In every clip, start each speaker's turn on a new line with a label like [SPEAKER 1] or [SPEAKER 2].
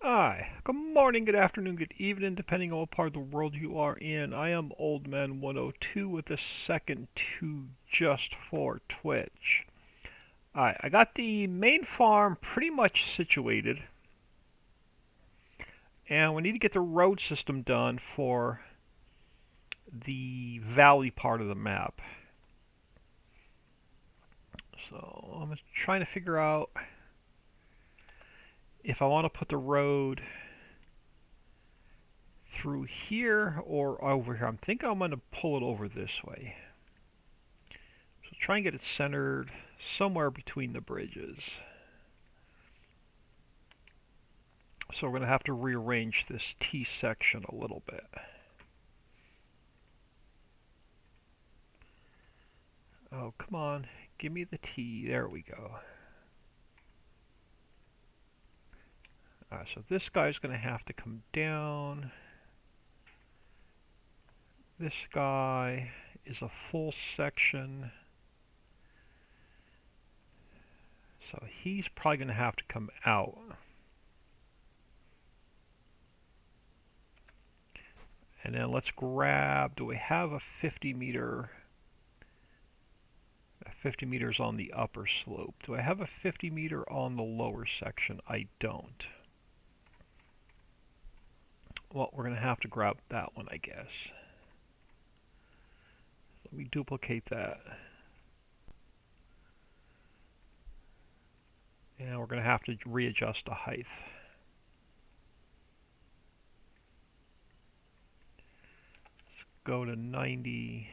[SPEAKER 1] Hi, good morning, good afternoon, good evening, depending on what part of the world you are in. I am Old Man 102 with a second to just for Twitch. Alright, I got the main farm pretty much situated, and we need to get the road system done for the valley part of the map. So I'm trying to figure out if I want to put the road through here or over here. I'm thinking I'm going to pull it over this way. So try and get it centered somewhere between the bridges. So we're going to have to rearrange this T section a little bit. Oh, come on. Give me the T. There we go. Alright, so this guy's going to have to come down. This guy is a full section. So he's probably going to have to come out. And then let's grab, do we have a 50 meter? 50 meters on the upper slope. Do I have a 50 meter on the lower section? I don't. Well, we're going to have to grab that one, I guess. Let me duplicate that. And we're going to have to readjust the height. Let's go to 90.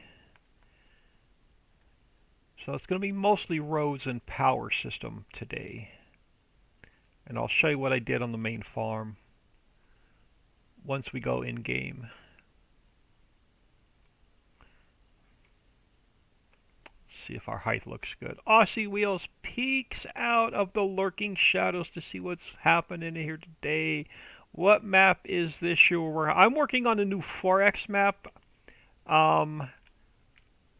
[SPEAKER 1] So it's going to be mostly roads and power system today. And I'll show you what I did on the main farm once we go in game. See if our height looks good. Aussie Wheels peeks out of the lurking shadows to see what's happening here today. What map is this I'm working on a new 4X map. I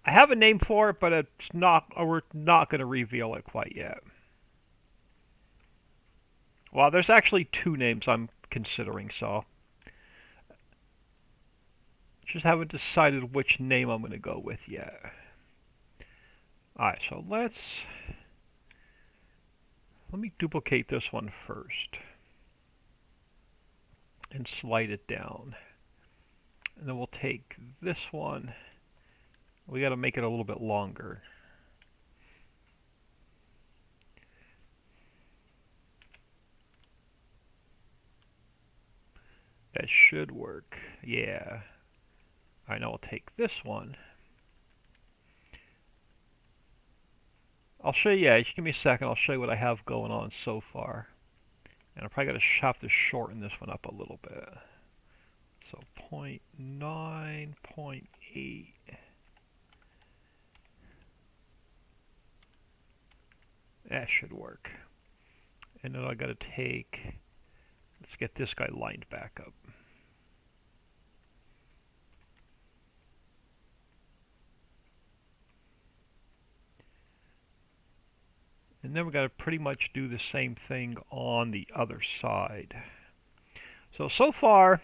[SPEAKER 1] have a name for it, but we're not going to reveal it quite yet. Well, there's actually two names I'm considering, so just haven't decided which name I'm going to go with yet. Alright, so let me duplicate this one first and slide it down. And then we'll take this one. We got to make it a little bit longer. That should work. Yeah. Alright, now we'll take this one. I'll show you, yeah, just give me a second, I'll show you what I have going on so far. And I'm probably going to have to shorten this one up a little bit. So 0.9, 0.8. That should work. And then I got to take, let's get this guy lined back up. And then we got to pretty much do the same thing on the other side. So far,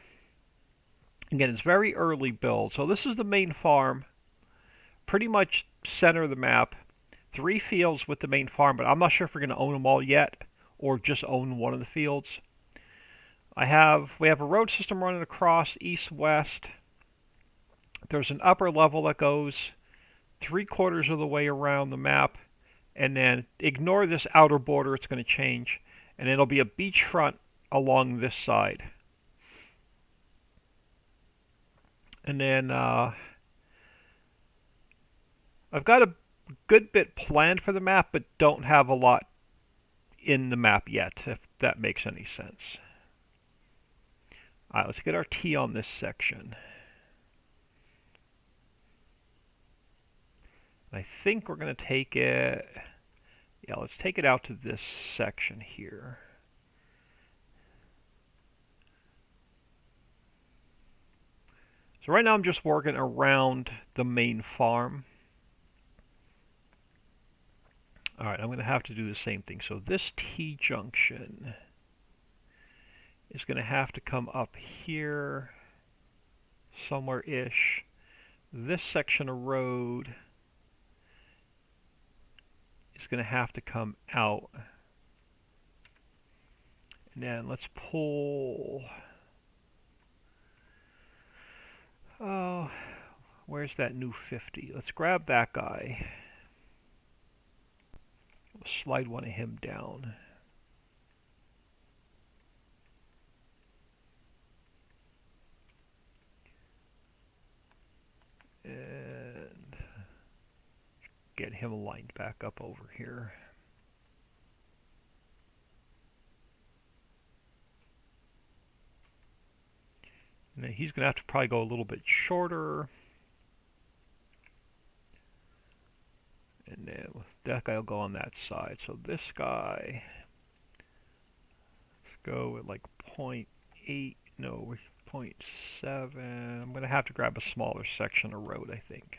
[SPEAKER 1] again, it's very early build. So this is the main farm, pretty much center of the map. 3 fields with the main farm, but I'm not sure if we're going to own them all yet or just own one of the fields. We have a road system running across east-west. There's an upper level that goes 3/4 of the way around the map. And then ignore this outer border, it's going to change. And it'll be a beachfront along this side. And then I've got a good bit planned for the map, but don't have a lot in the map yet, if that makes any sense. Alright, let's get our T on this section. I think we're going to take it, yeah, let's take it out to this section here. So right now I'm just working around the main farm. Alright, I'm going to have to do the same thing. So this T junction is going to have to come up here somewhere-ish. This section of road is going to have to come out. And then let's pull... Oh, where's that new 50? Let's grab that guy. We'll slide one of him down. And get him lined back up over here. And then he's going to have to probably go a little bit shorter. And then that guy will go on that side. So this guy, let's go with like 0.8, no, 0.7. I'm going to have to grab a smaller section of road, I think.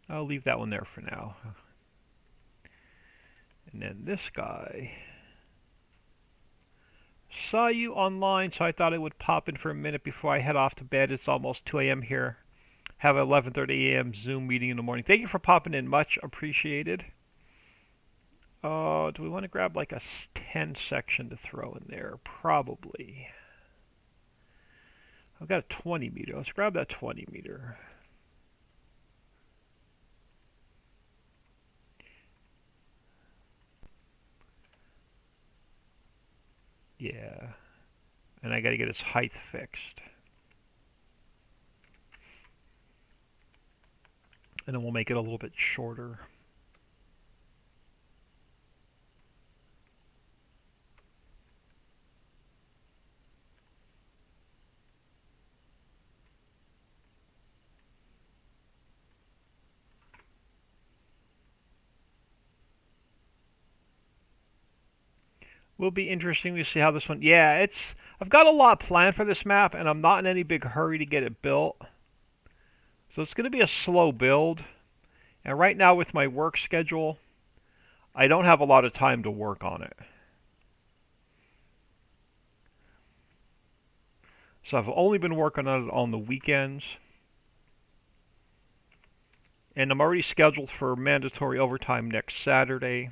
[SPEAKER 1] I'll leave that one there for now. And then this guy. Saw you online, so I thought I would pop in for a minute before I head off to bed. It's almost 2 a.m. here. Have an 11:30 a.m. Zoom meeting in the morning. Thank you for popping in. Much appreciated. Do we want to grab like a 10 section to throw in there? Probably. I've got a 20 meter. Let's grab that 20 meter. Yeah. And I got to get its height fixed. And then we'll make it a little bit shorter. Will be interesting to see how this one... Yeah, I've got a lot planned for this map, and I'm not in any big hurry to get it built. So it's going to be a slow build. And right now with my work schedule, I don't have a lot of time to work on it. So I've only been working on it on the weekends. And I'm already scheduled for mandatory overtime next Saturday.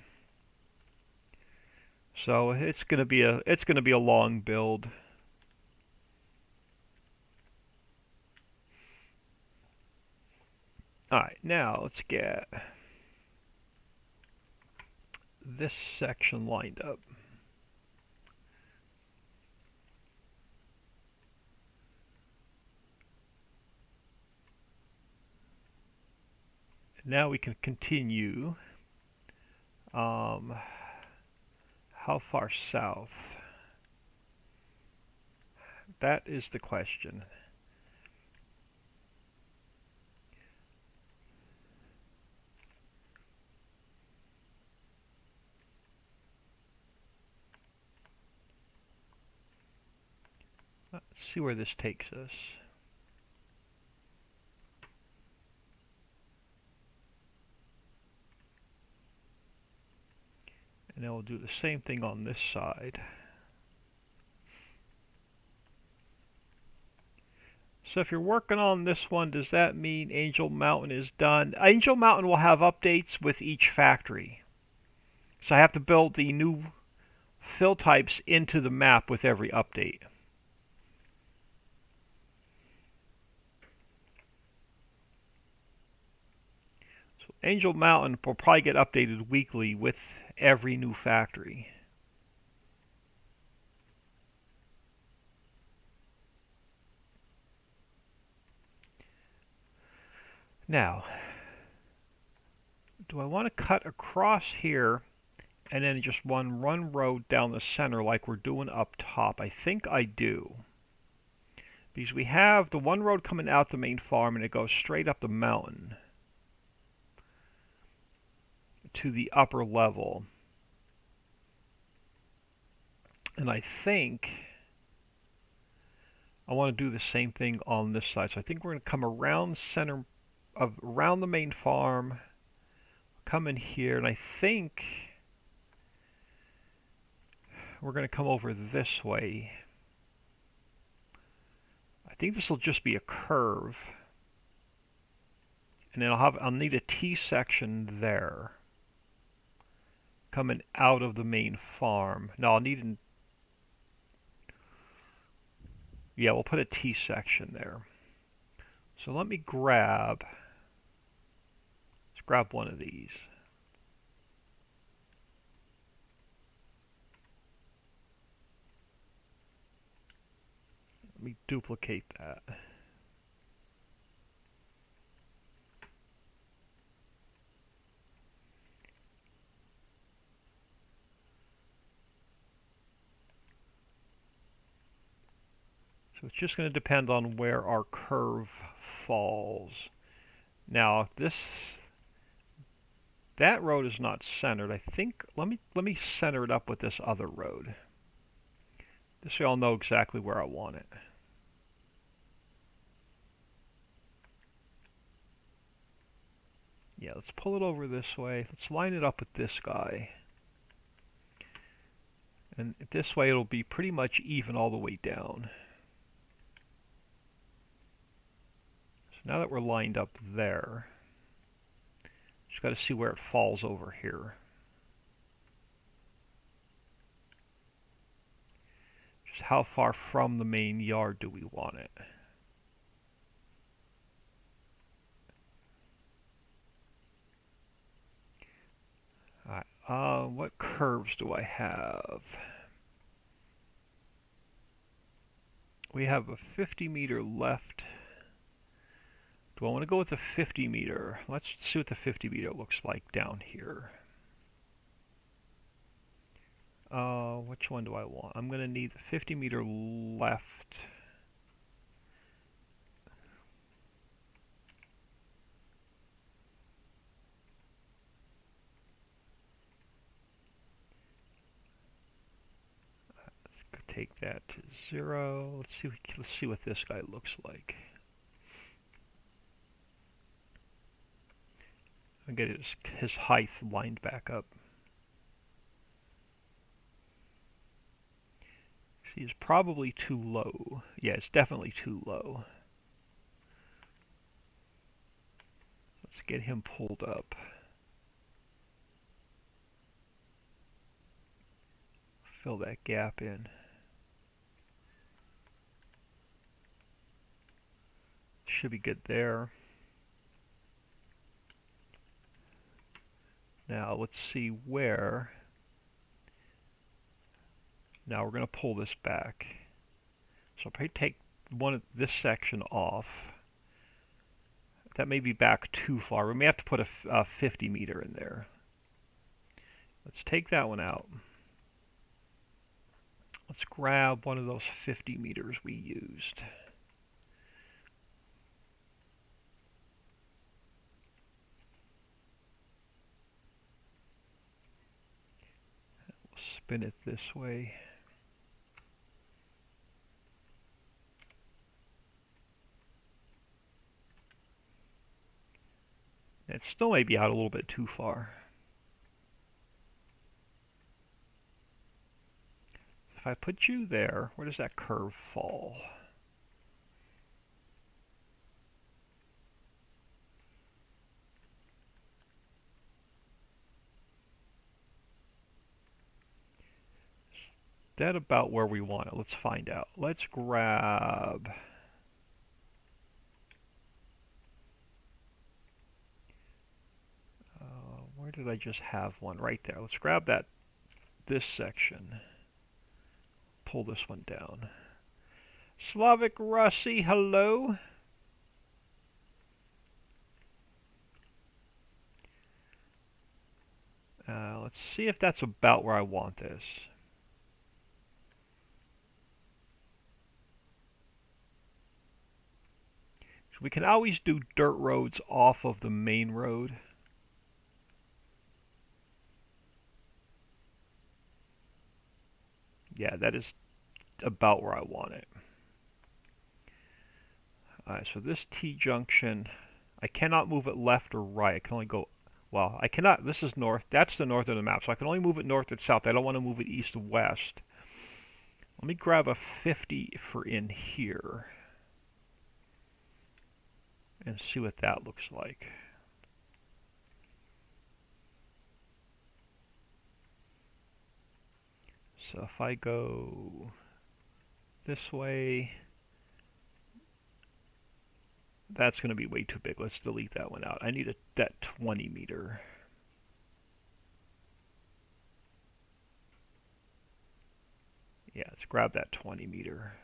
[SPEAKER 1] So it's going to be a long build. Alright, now let's get this section lined up. And now we can continue. How far south? That is the question. Let's see where this takes us. And then we'll do the same thing on this side. So if you're working on this one, does that mean Angel Mountain is done? Angel Mountain will have updates with each factory. So I have to build the new fill types into the map with every update. So Angel Mountain will probably get updated weekly with every new factory. Now, do I want to cut across here and then just one road down the center like we're doing up top? I think I do. Because we have the one road coming out the main farm and it goes straight up the mountain to the upper level. And I think I want to do the same thing on this side. So I think we're going to come around around the main farm, come in here, and I think we're going to come over this way. I think this will just be a curve. And then I'll need a T section there. Coming out of the main farm. Now I'll need yeah, we'll put a T section there. So let me grab, let's grab one of these. Let me duplicate that. So it's just going to depend on where our curve falls. Now that road is not centered. I think let me center it up with this other road. This way I'll know exactly where I want it. Yeah, let's pull it over this way. Let's line it up with this guy. And this way it'll be pretty much even all the way down. So now that we're lined up there, just got to see where it falls over here. Just how far from the main yard do we want it? Alright, what curves do I have? We have a 50-meter left. Do I want to go with the 50-meter? Let's see what the 50-meter looks like down here. Which one do I want? I'm going to need the 50-meter left. Let's take that to 0. Let's see what this guy looks like. I'll get his height lined back up. See, it's probably too low. Yeah, it's definitely too low. Let's get him pulled up. Fill that gap in. Should be good there. Now let's see where. Now we're going to pull this back. So I'll probably take this section off. That may be back too far. We may have to put a 50 meter in there. Let's take that one out. Let's grab one of those 50 meters we used. We'll spin it this way. It still may be out a little bit too far. If I put you there, where does that curve fall? Is that about where we want it? Let's find out. Let's grab... where did I just have one? Right there. Let's grab this section. Pull this one down. Slavic Rossi, hello. Let's see if that's about where I want this. So we can always do dirt roads off of the main road. Yeah, that is about where I want it. Alright, so this T-junction, I cannot move it left or right. I can only go, well, I cannot, this is north, that's the north of the map, so I can only move it north and south. I don't want to move it east and west. Let me grab a 50 for in here and see what that looks like. So if I go this way, that's going to be way too big. Let's delete that one out. I need that 20 meter. Yeah, let's grab that 20 meter.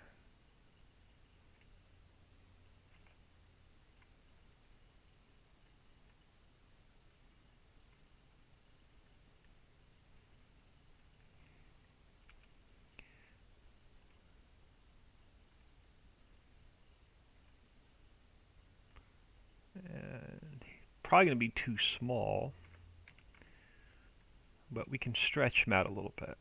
[SPEAKER 1] And probably going to be too small, but we can stretch them out a little bit.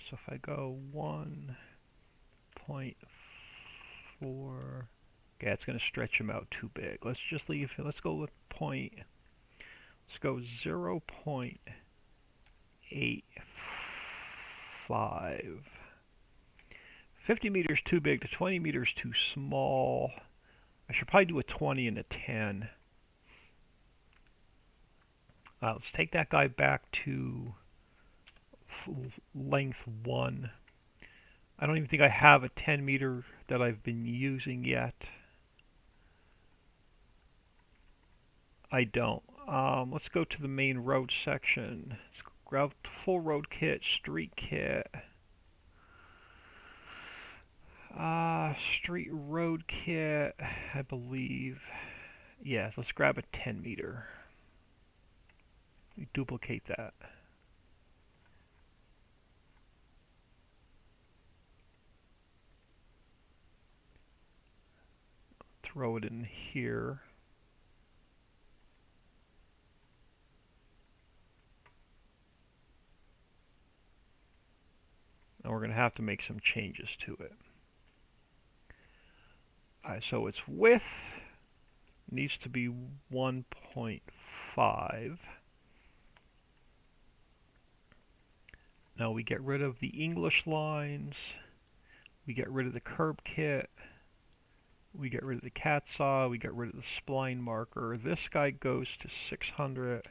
[SPEAKER 1] So if I go 1.4, okay, it's going to stretch them out too big. Let's just leave. Let's go with point. Let's go 0.85. 50 meters too big. The 20 meters too small. I should probably do a 20 and a 10. Let's take that guy back to length 1. I don't even think I have a 10 meter that I've been using yet. I don't. Let's go to the main road section. Let's grab full road kit, street kit. Street road kit, I believe. Yeah, let's grab a 10 meter. We duplicate that. Throw it in here. And we're going to have to make some changes to it. Alright, so its width needs to be 1.5. Now we get rid of the English lines. We get rid of the curb kit. We get rid of the cat saw. We get rid of the spline marker. This guy goes to 600.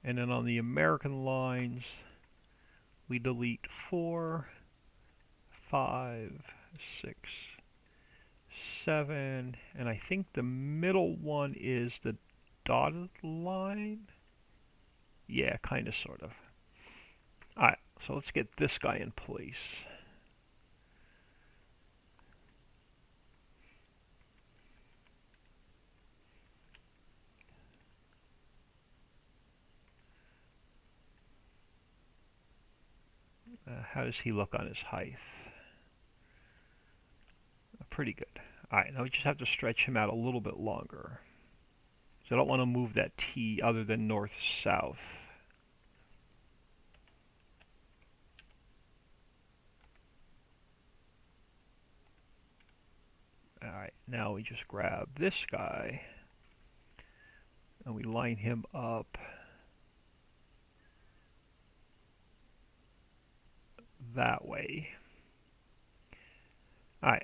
[SPEAKER 1] And then on the American lines, we delete 4, 5, 6, 7, and I think the middle one is the dotted line. Yeah, kind of, sort of. Alright, so let's get this guy in place. How does he look on his height? Pretty good. Alright, now we just have to stretch him out a little bit longer. So I don't want to move that T other than north-south. Alright, now we just grab this guy and we line him up that way. Alright,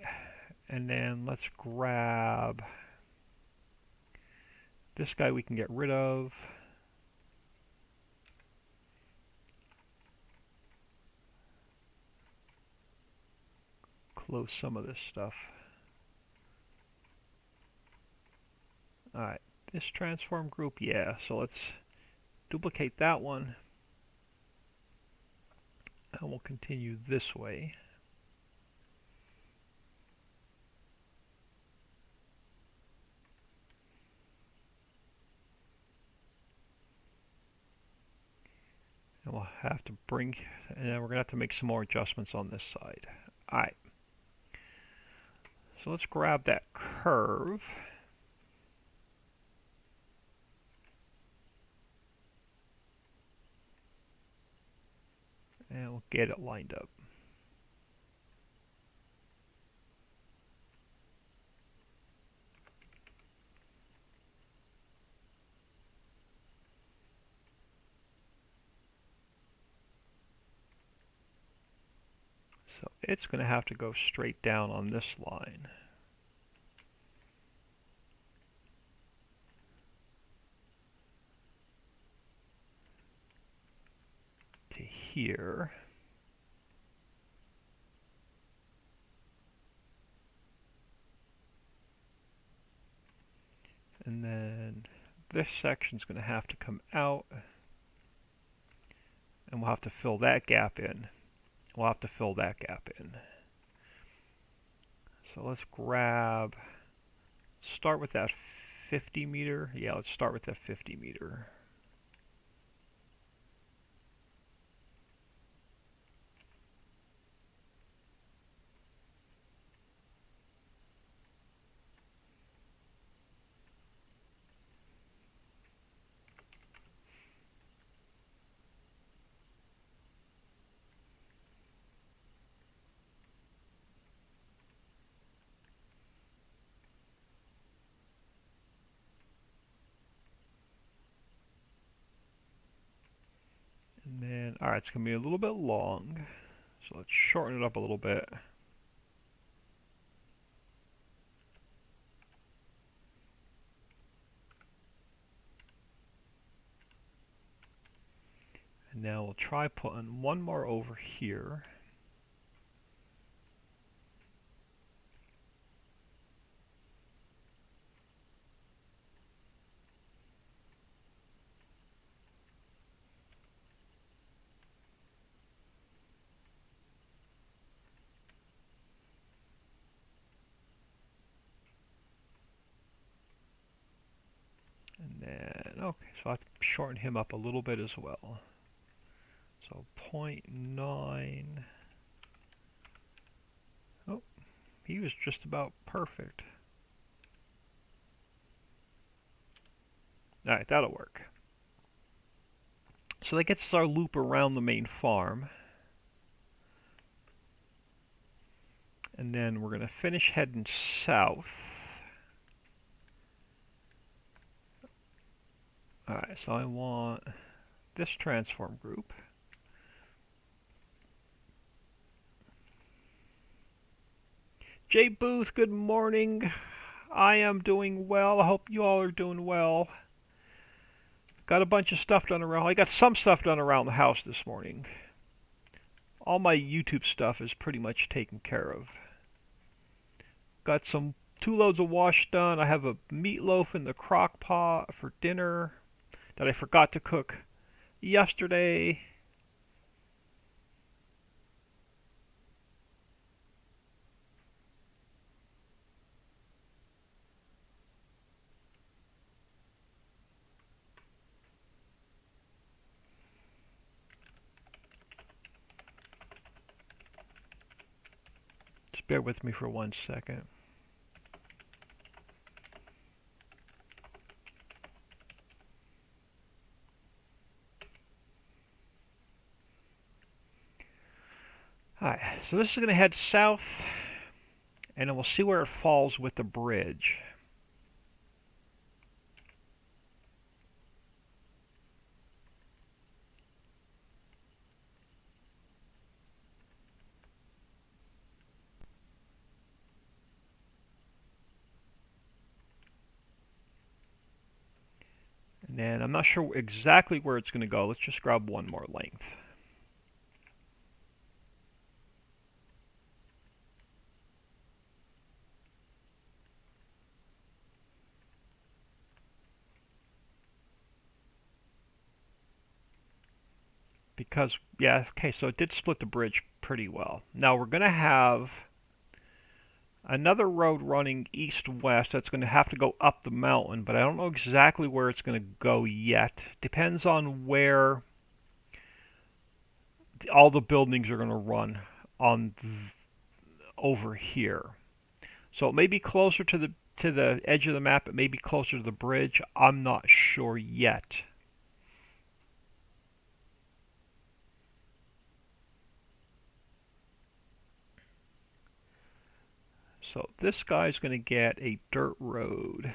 [SPEAKER 1] and then let's grab this guy we can get rid of. Close some of this stuff. Alright, this transform group, yeah, so let's duplicate that one. And we'll continue this way. And we'll have to bring, and then we're going to have to make some more adjustments on this side. Alright. So let's grab that curve. And we'll get it lined up. it's going to have to go straight down on this line. To here. And then this section's going to have to come out, and we'll have to fill that gap in. We'll have to fill that gap in. So let's start with that 50 meter. Yeah, let's start with that 50 meter. And then, alright, it's going to be a little bit long. So let's shorten it up a little bit. And now we'll try putting one more over here. And then, okay, so I have to shorten him up a little bit as well. So 0.9. Oh, he was just about perfect. Alright, that'll work. So that gets us our loop around the main farm. And then we're going to finish heading south. Alright, so I want this transform group. Jay Booth, good morning. I am doing well. I hope you all are doing well. Got a bunch of stuff done around. I got some stuff done around the house this morning. All my YouTube stuff is pretty much taken care of. Got 2 loads of wash done. I have a meatloaf in the crock pot for dinner that I forgot to cook yesterday. Just bear with me for 1 second. Alright, so this is going to head south, and then we'll see where it falls with the bridge. And then I'm not sure exactly where it's going to go. Let's just grab one more length. Because, yeah, okay, so it did split the bridge pretty well. Now we're going to have another road running east-west that's going to have to go up the mountain, but I don't know exactly where it's going to go yet. Depends on where all the buildings are going to run on over here. So it may be closer to the edge of the map. It may be closer to the bridge. I'm not sure yet. So this guy's going to get a dirt road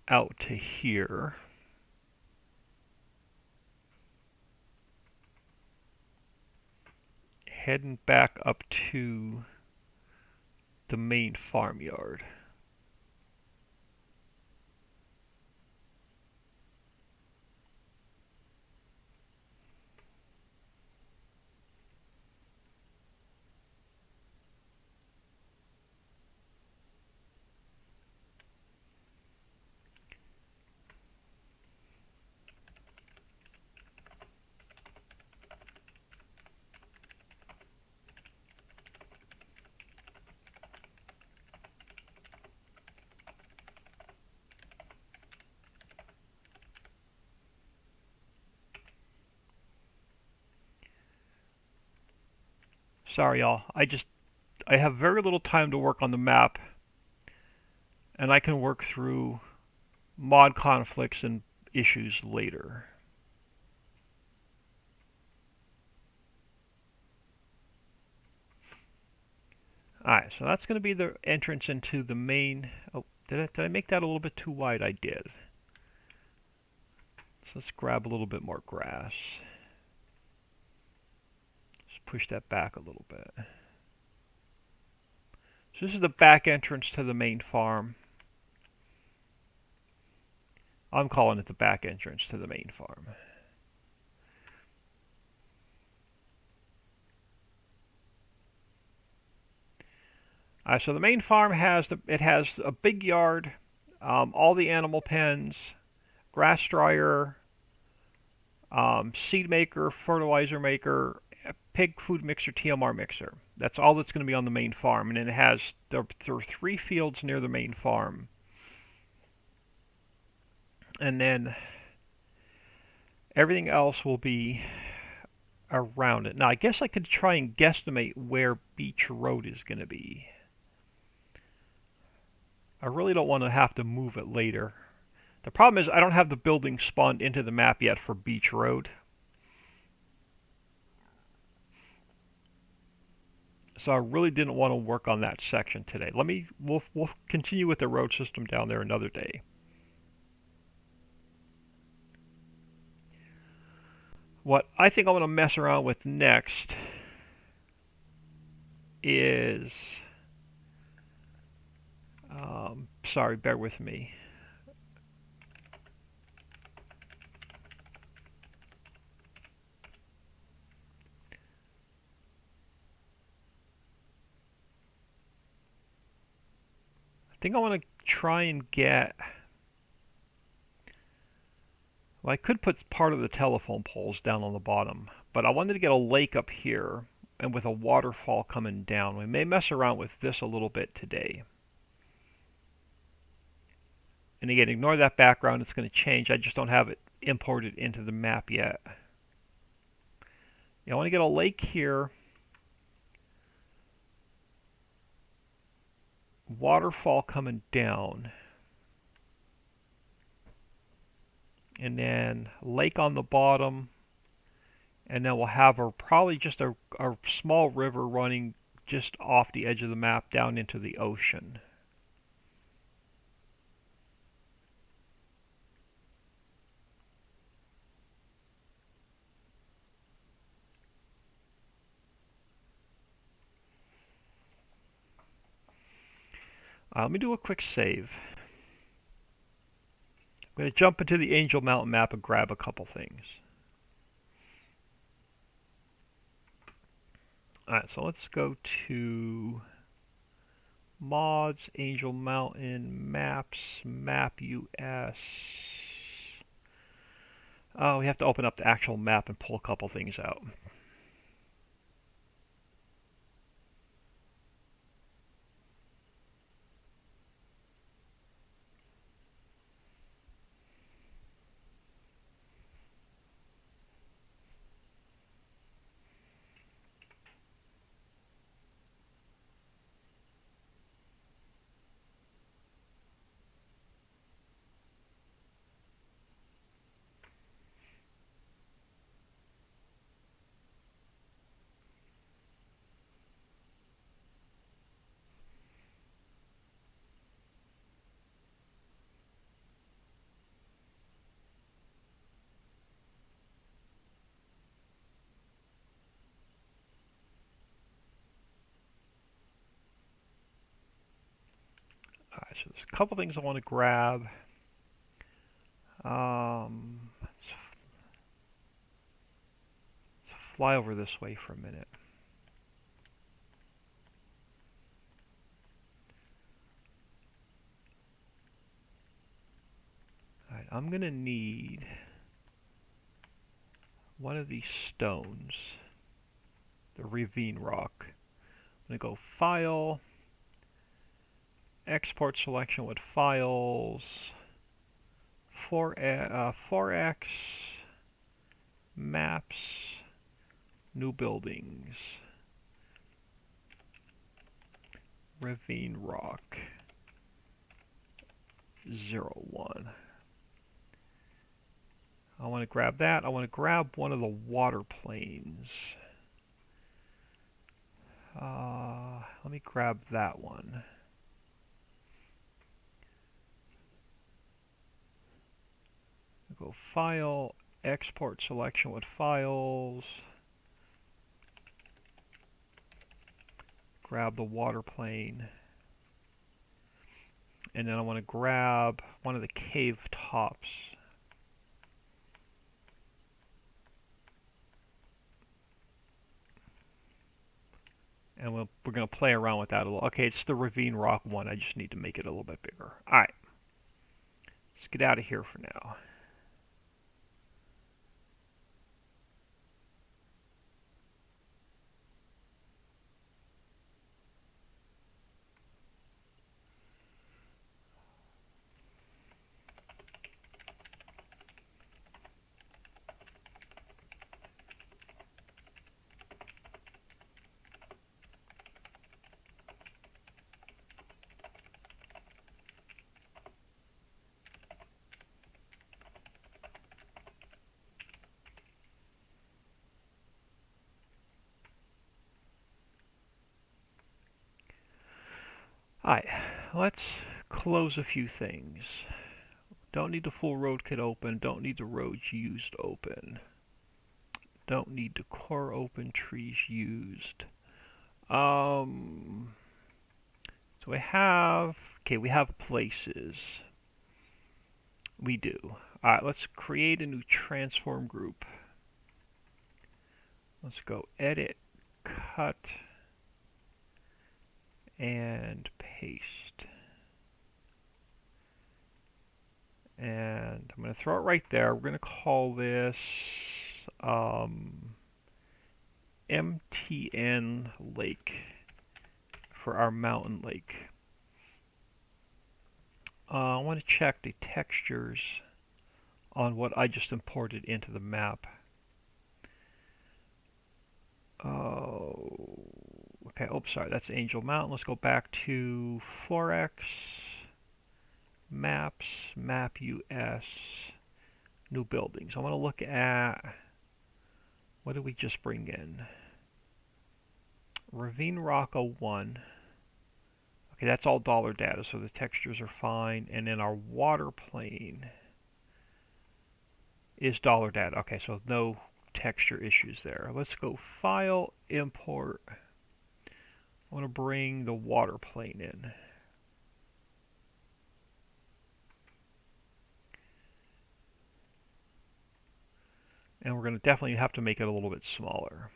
[SPEAKER 1] out to here. heading back up to the main farmyard. Sorry, y'all. I have very little time to work on the map, and I can work through mod conflicts and issues later. Alright, so that's going to be the entrance into the main... Oh, did I make that a little bit too wide? I did. So let's grab a little bit more grass. Just push that back a little bit. So this is the back entrance to the main farm. I'm calling it the back entrance to the main farm. So the main farm has a big yard, all the animal pens, grass dryer, seed maker, fertilizer maker, pig food mixer, TMR mixer. That's all that's going to be on the main farm, and then there are 3 fields near the main farm, and then everything else will be around it. Now, I guess I could try and guesstimate where Beach Road is going to be. I really don't want to have to move it later. The problem is I don't have the building spawned into the map yet for Beach Road. So I really didn't want to work on that section today. We'll continue with the road system down there another day. What I think I'm going to mess around with next is... sorry, bear with me. I think I want to try and get... Well, I could put part of the telephone poles down on the bottom, but I wanted to get a lake up here and with a waterfall coming down. We may mess around with this a little bit today. And again, ignore that background, it's going to change. I just don't have it imported into the map yet. I want to get a lake here. Waterfall coming down. And then lake on the bottom. And then we'll have probably just a small river running just off the edge of the map down into the ocean. Let me do a quick save. I'm going to jump into the Angel Mountain map and grab a couple things. Alright, so let's go to Mods, Angel Mountain, Maps, Map US. Oh, we have to open up the actual map and pull a couple things out. couple things I want to grab. Let's fly over this way for a minute. Alright, I'm going to need one of these stones, the ravine rock. I'm going to go File, Export Selection with Files, 4X, Maps, New Buildings, Ravine Rock, 01. I want to grab that. I want to grab one of the water planes. Let me grab that one. Go File, Export Selection with Files. Grab the water plane. And then I want to grab one of the cave tops. And we're going to play around with that a little. Okay, it's the ravine rock one. I just need to make it a little bit bigger. Alright. Let's get out of here for now. Alright, let's close a few things. Don't need the full road kit open. Don't need the roads used open. Don't need the core open, trees used. So we have places. We do. Alright, let's create a new transform group. Let's go edit, cut, and paste. And I'm going to throw it right there. We're going to call this MTN Lake for our mountain lake. I want to check the textures on what I just imported into the map. Okay, sorry, that's Angel Mountain. Let's go back to 4X, Maps, Map US, New Buildings. I want to look at, what did we just bring in? Ravine Rock 01. Okay, that's all dollar data, so the textures are fine. And then our water plane is dollar data. Okay, so no texture issues there. Let's go File, Import. I want to bring the water plane in. And we're going to definitely have to make it a little bit smaller.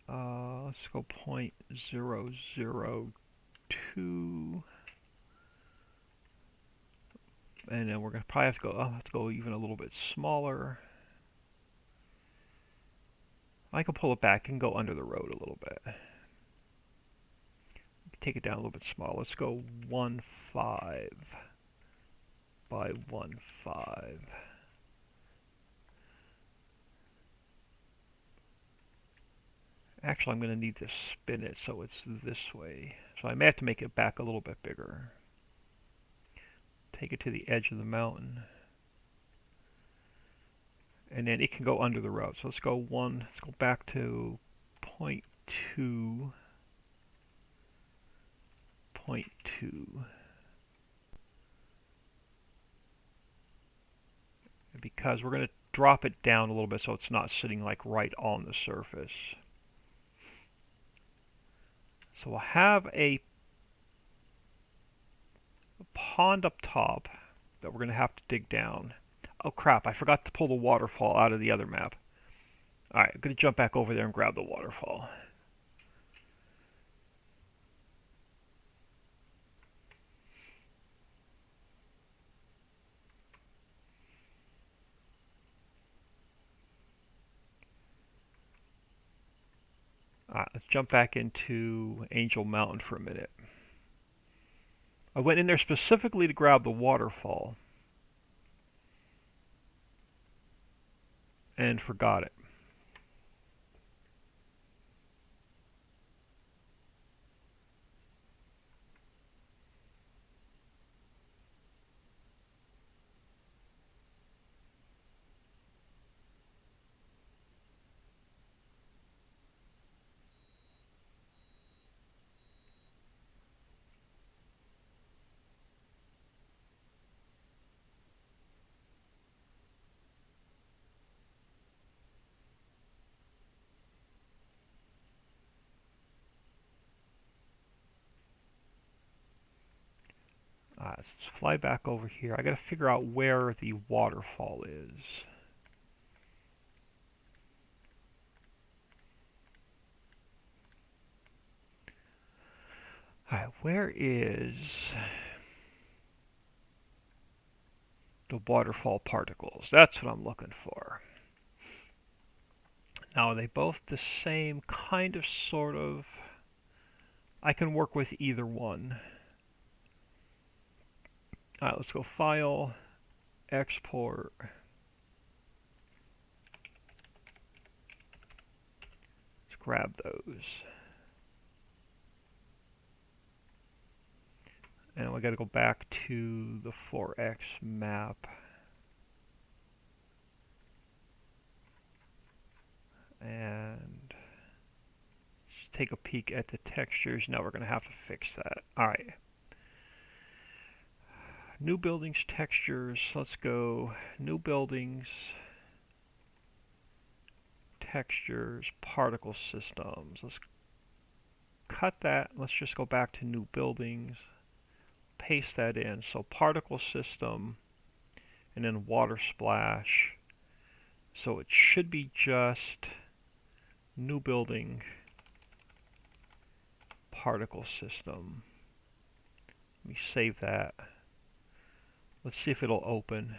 [SPEAKER 1] Let's go 0.002. And then we're going to probably have to go even a little bit smaller. I can pull it back and go under the road a little bit. Take it down a little bit small. Let's go 1.5 by 1.5. Actually, I'm going to need to spin it so it's this way. So I may have to make it back a little bit bigger. Take it to the edge of the mountain. And then it can go under the road. So let's go back to 0.2. 0.2. Because we're going to drop it down a little bit so it's not sitting like right on the surface. So we'll have a pond up top that we're going to have to dig down. Oh crap, I forgot to pull the waterfall out of the other map. Alright, I'm going to jump back over there and grab the waterfall. Alright, let's jump back into Angel Mountain for a minute. I went in there specifically to grab the waterfall and forgot it. Let's fly back over here. I gotta figure out where the waterfall is. Alright, where is the waterfall particles? That's what I'm looking for. Now, are they both the same kind of, sort of? I can work with either one. Alright, let's go File, Export. Let's grab those. And we got to go back to the 4X map. And just take a peek at the textures. Now we're going to have to fix that. Alright. New buildings, textures. Let's go new buildings, textures, particle systems. Let's cut that. Let's just go back to new buildings. Paste that in. So particle system and then water splash. So it should be just new building, particle system. Let me save that. Let's see if it'll open.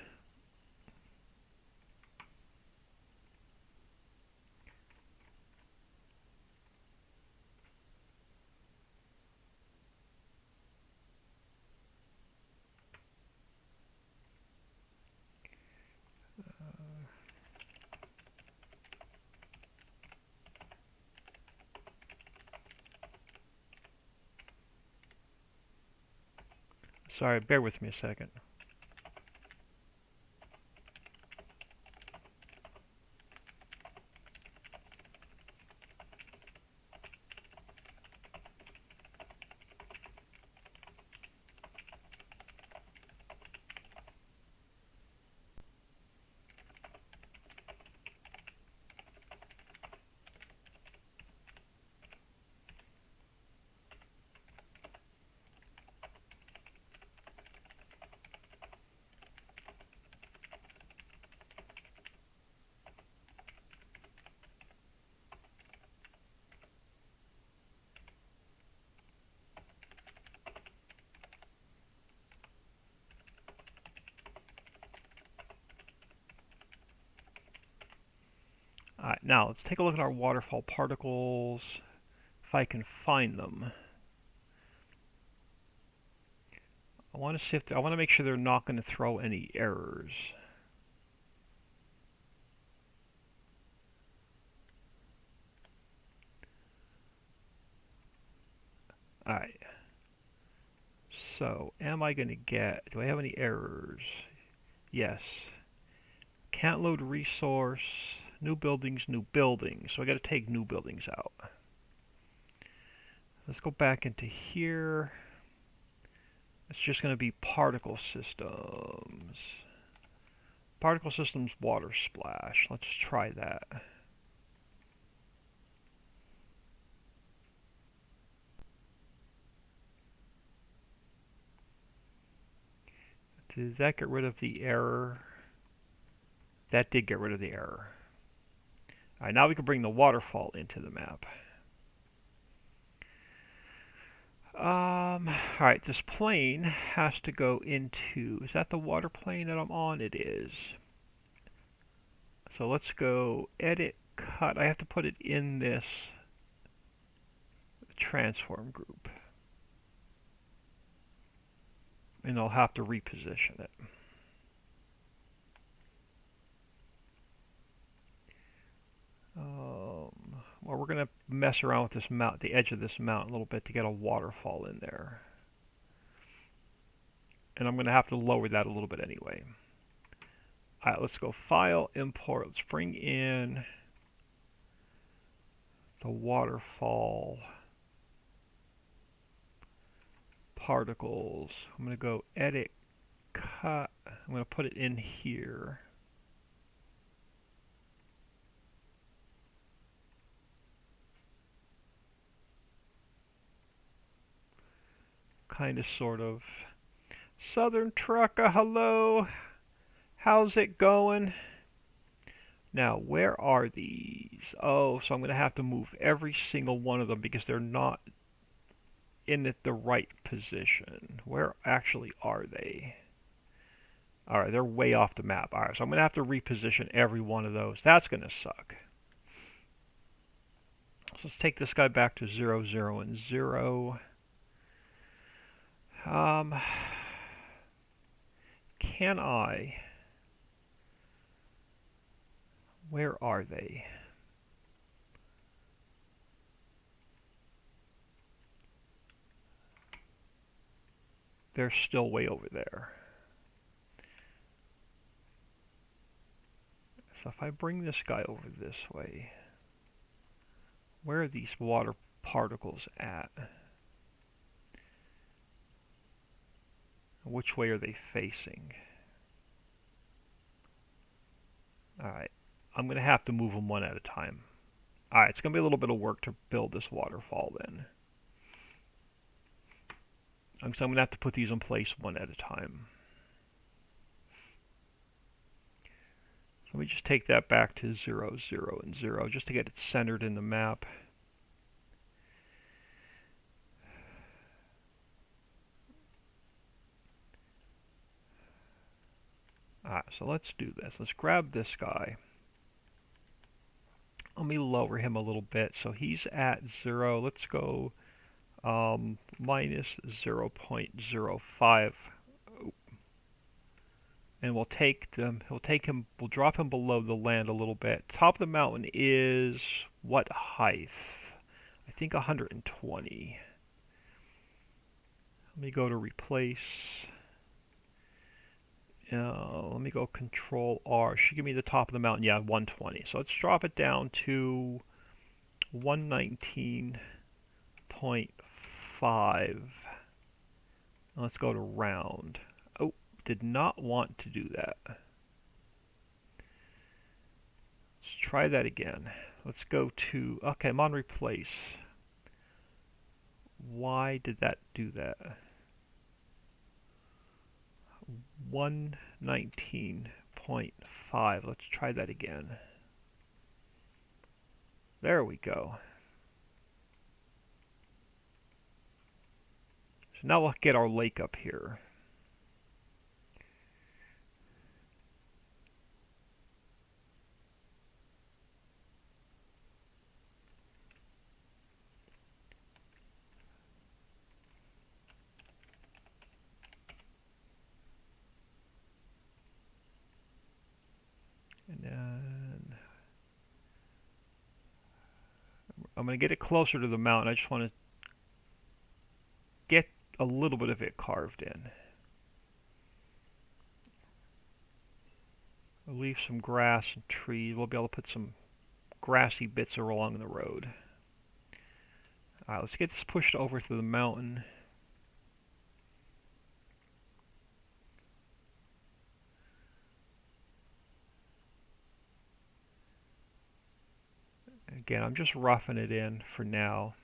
[SPEAKER 1] Sorry, bear with me a second. Alright, now let's take a look at our waterfall particles, if I can find them. I want to see if I want to make sure they're not going to throw any errors. Alright. So, am I going to get, do I have any errors? Yes. Can't load resource, new buildings, new buildings. So I got to take new buildings out. Let's go back into here. It's just going to be particle systems. Particle systems water splash. Let's try that. Does that get rid of the error? That did get rid of the error. Alright, now we can bring the waterfall into the map. Alright, this plane has to go into... Is that the water plane that I'm on? It is. So let's go edit, cut. I have to put it in this transform group. And I'll have to reposition it. Well, we're going to mess around with this mount, the edge of this mount a little bit to get a waterfall in there. And I'm going to have to lower that a little bit anyway. Alright, let's go File, Import. Let's bring in the waterfall particles. I'm going to go Edit, Cut. I'm going to put it in here. Kind of, sort of. Southern Trucker, hello. How's it going? Now, where are these? Oh, so I'm going to have to move every single one of them because they're not in the right position. Where actually are they? Alright, they're way off the map. Alright, so I'm going to have to reposition every one of those. That's going to suck. So let's take this guy back to 0, 0, and 0. Can I... Where are they? They're still way over there. So if I bring this guy over this way, where are these water particles at? Which way are they facing? Alright, I'm going to have to move them one at a time. Alright, it's going to be a little bit of work to build this waterfall then. So I'm going to have to put these in place one at a time. So let me just take that back to 0, 0, and 0 just to get it centered in the map. Alright, so let's do this. Let's grab this guy. Let me lower him a little bit. So he's at 0. Let's go minus 0.05. And we'll take them. We'll drop him below the land a little bit. Top of the mountain is what height? I think 120. Let me go to replace. Let me go Control R. Should give me the top of the mountain. Yeah, 120. So let's drop it down to 119.5. Let's go to round. Oh, did not want to do that. Let's try that again. Let's go to, okay, I'm on replace. Why did that do that? 119.5. Let's try that again. There we go. So now we'll get our lake up here. And then I'm going to get it closer to the mountain. I just want to get a little bit of it carved in. I'll leave some grass and trees. We'll be able to put some grassy bits along the road. Alright, let's get this pushed over to the mountain. Again, I'm just roughing it in for now.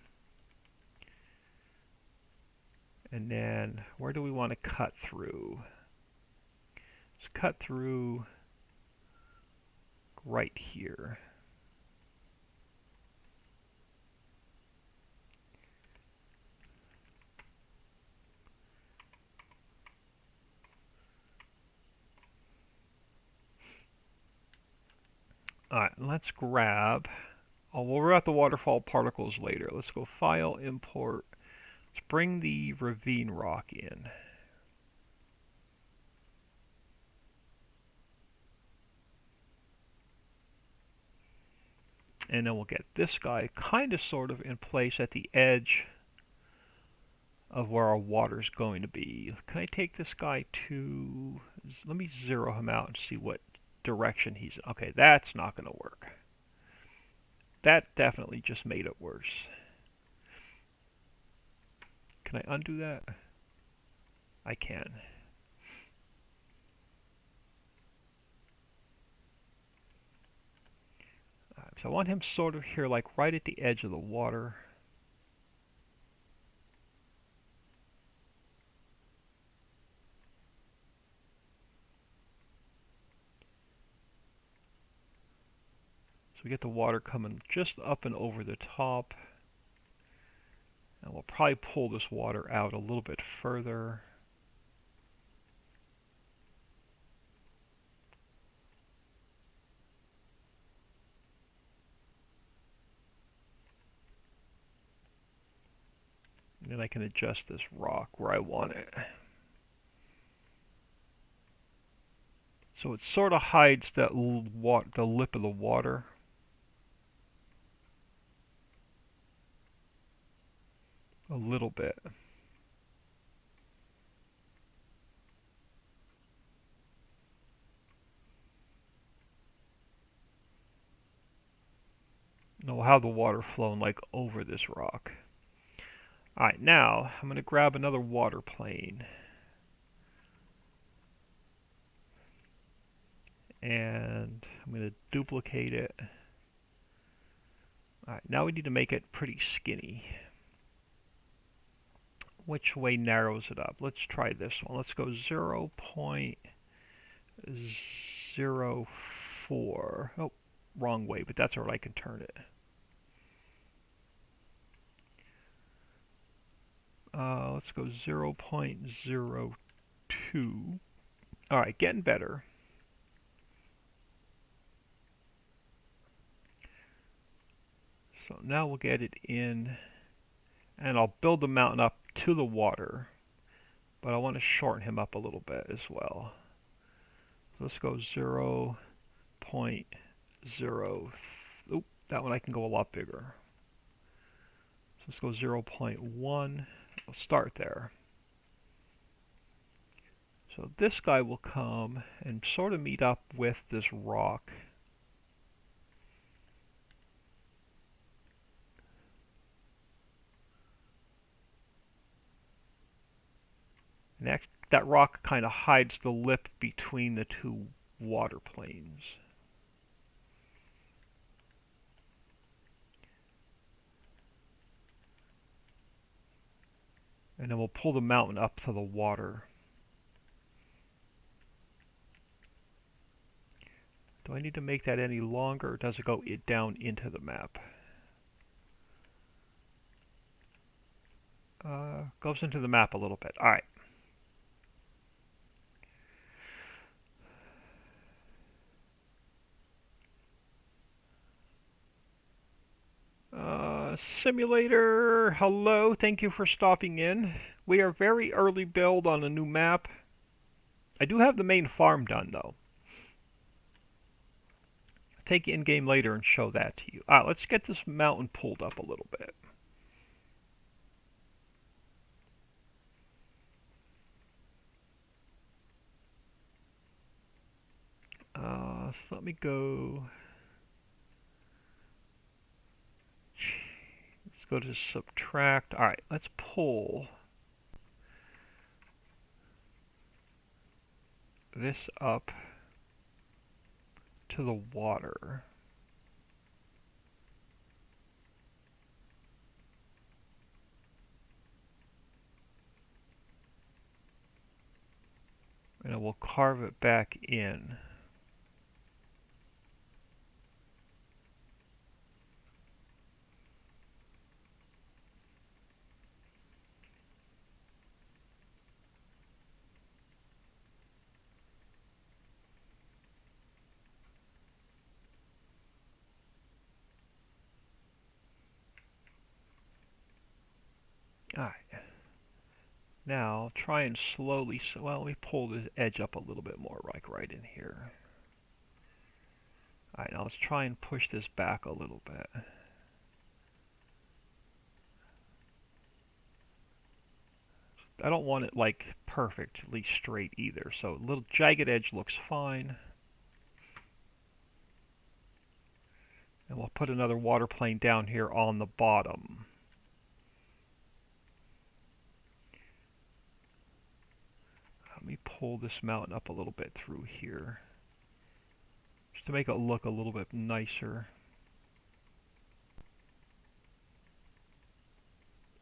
[SPEAKER 1] And then, where do we want to cut through? cut through right here. Alright, let's grab, oh, we'll worry about the waterfall particles later. Let's go File, Import. Let's bring the ravine rock in. And then we'll get this guy kind of sort of in place at the edge of where our water's going to be. Can I take this guy to, let me zero him out and see what direction he's in. Okay, that's not going to work. That definitely just made it worse. Can I undo that? I can. So I want him sort of here, like right at the edge of the water. So we get the water coming just up and over the top. And we'll probably pull this water out a little bit further. And then I can adjust this rock where I want it. So it sort of hides that the lip of the water. A little bit. And we'll have the water flowing like over this rock. Alright, now I'm going to grab another water plane. And I'm going to duplicate it. Alright, now we need to make it pretty skinny. Which way narrows it up? Let's try this one. Let's go 0.04. Oh, wrong way, but that's where I can turn it. Let's go 0.02. Alright, getting better. So now we'll get it in, and I'll build the mountain up to the water, but I want to shorten him up a little bit as well. So let's go 0.0. Oop, that one I can go a lot bigger. So let's go 0.1. I'll start there. So this guy will come and sort of meet up with this rock. And that rock kind of hides the lip between the two water planes. And then we'll pull the mountain up to the water. Do I need to make that any longer, or does it go down into the map? Goes into the map a little bit. Alright. Simulator, hello, thank you for stopping in. We are very early build on a new map. I do have the main farm done, though. I'll take you in-game later and show that to you. Let's get this mountain pulled up a little bit. So let me go... Let's go to subtract. Alright, let's pull this up to the water. And we'll carve it back in. Alright. Now try and slowly, well, let me pull this edge up a little bit more, like right in here. Alright, now let's try and push this back a little bit. I don't want it like perfectly straight either, so a little jagged edge looks fine. And we'll put another water plane down here on the bottom. Let me pull this mountain up a little bit through here, just to make it look a little bit nicer.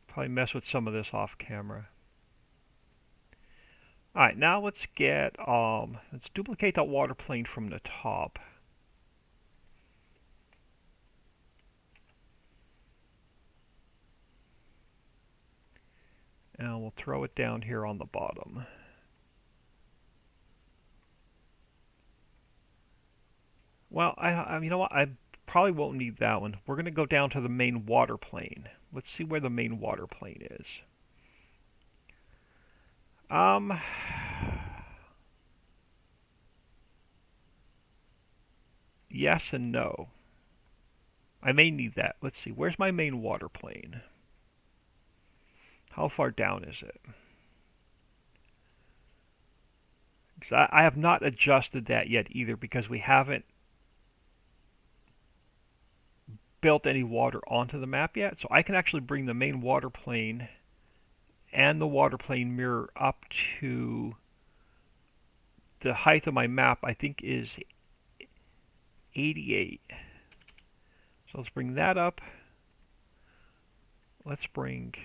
[SPEAKER 1] Probably mess with some of this off camera. Alright, now let's duplicate that water plane from the top. And we'll throw it down here on the bottom. Well, you know what? I probably won't need that one. We're going to go down to the main water plane. Let's see where the main water plane is. Yes and no. I may need that. Let's see. Where's my main water plane? How far down is it? Because I have not adjusted that yet either, because we haven't built any water onto the map yet. So I can actually bring the main water plane and the water plane mirror up to the height of my map, I think is 88. So let's bring that up. Let's bring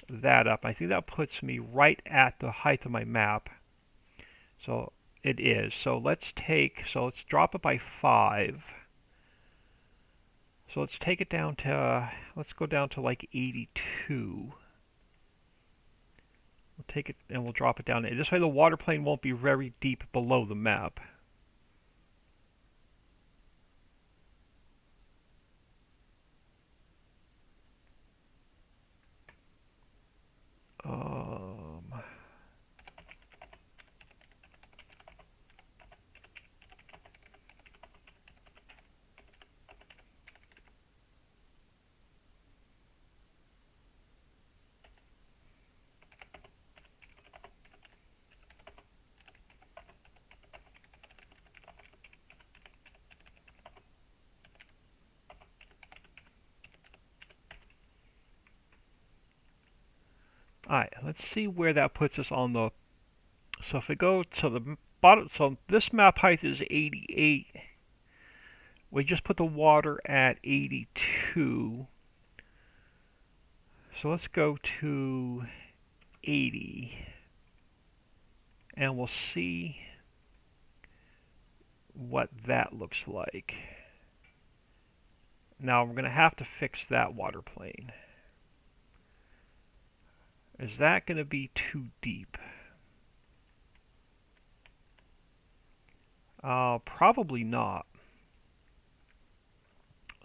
[SPEAKER 1] that up. I think that puts me right at the height of my map. So it is. So let's drop it by 5. So let's take it down to, let's go down to like 82. We'll take it and we'll drop it down. This way the water plane won't be very deep below the map. Alright, let's see where that puts us on the... So if we go to the bottom... So this map height is 88. We just put the water at 82. So let's go to 80. And we'll see what that looks like. Now we're going to have to fix that water plane. Is that going to be too deep? Probably not.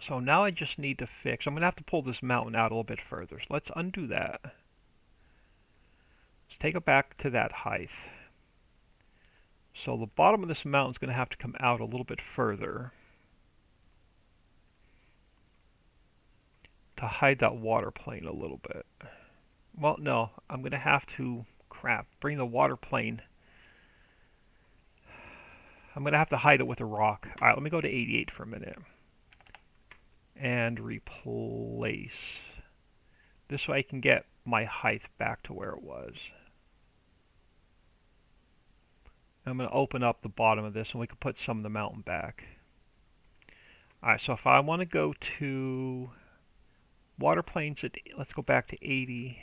[SPEAKER 1] So now I just need to fix... I'm going to have to pull this mountain out a little bit further. So let's undo that. Let's take it back to that height. So the bottom of this mountain is going to have to come out a little bit further to hide that water plane a little bit. Well, no, I'm going to have to, bring the water plane. I'm going to have to hide it with a rock. Alright, let me go to 88 for a minute. And replace. This way I can get my height back to where it was. I'm going to open up the bottom of this and we can put some of the mountain back. Alright, so if I want to go to water planes, let's go back to 80.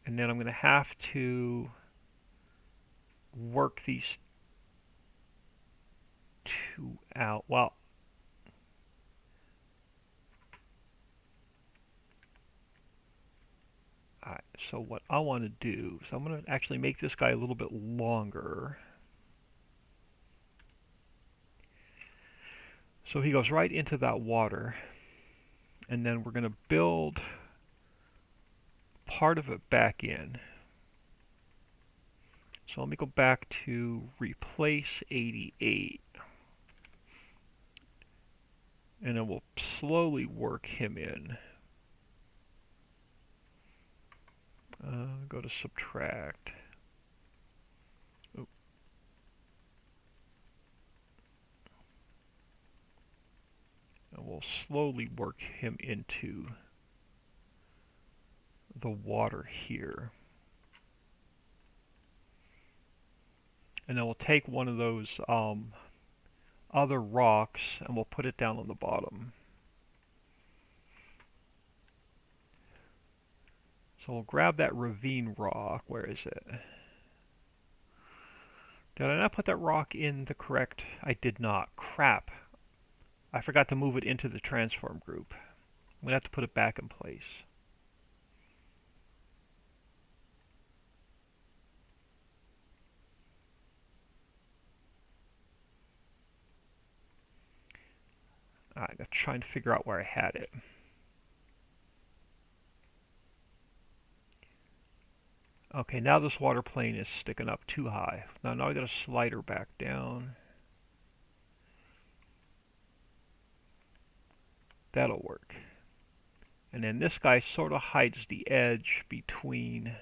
[SPEAKER 1] And then I'm going to have to work these two out. Well, alright, so what I want to do is I'm going to actually make this guy a little bit longer. So he goes right into that water. And then we're going to build part of it back in. So let me go back to replace 88. And then we'll slowly work him in. Go to subtract. Oop. And we'll slowly work him into the water here. And then we'll take one of those other rocks and we'll put it down on the bottom. So we'll grab that ravine rock. Where is it? Did I not put that rock in the correct? I did not. Crap. I forgot to move it into the transform group. I'm going to have to put it back in place. I got to try and figure out where I had it. Okay, now this water plane is sticking up too high. Now I got to slide her back down. That'll work. And then this guy sort of hides the edge between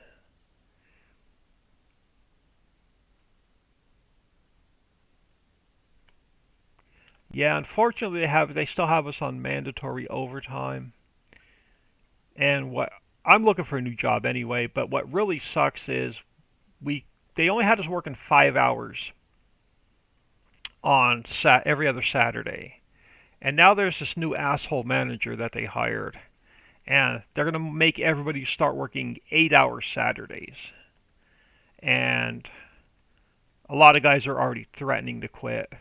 [SPEAKER 1] yeah, unfortunately they still have us on mandatory overtime. And what I'm looking for a new job anyway, but what really sucks is they only had us working 5 hours on every other Saturday. And now there's this new asshole manager that they hired. And they're going to make everybody start working 8-hour Saturdays. And a lot of guys are already threatening to quit.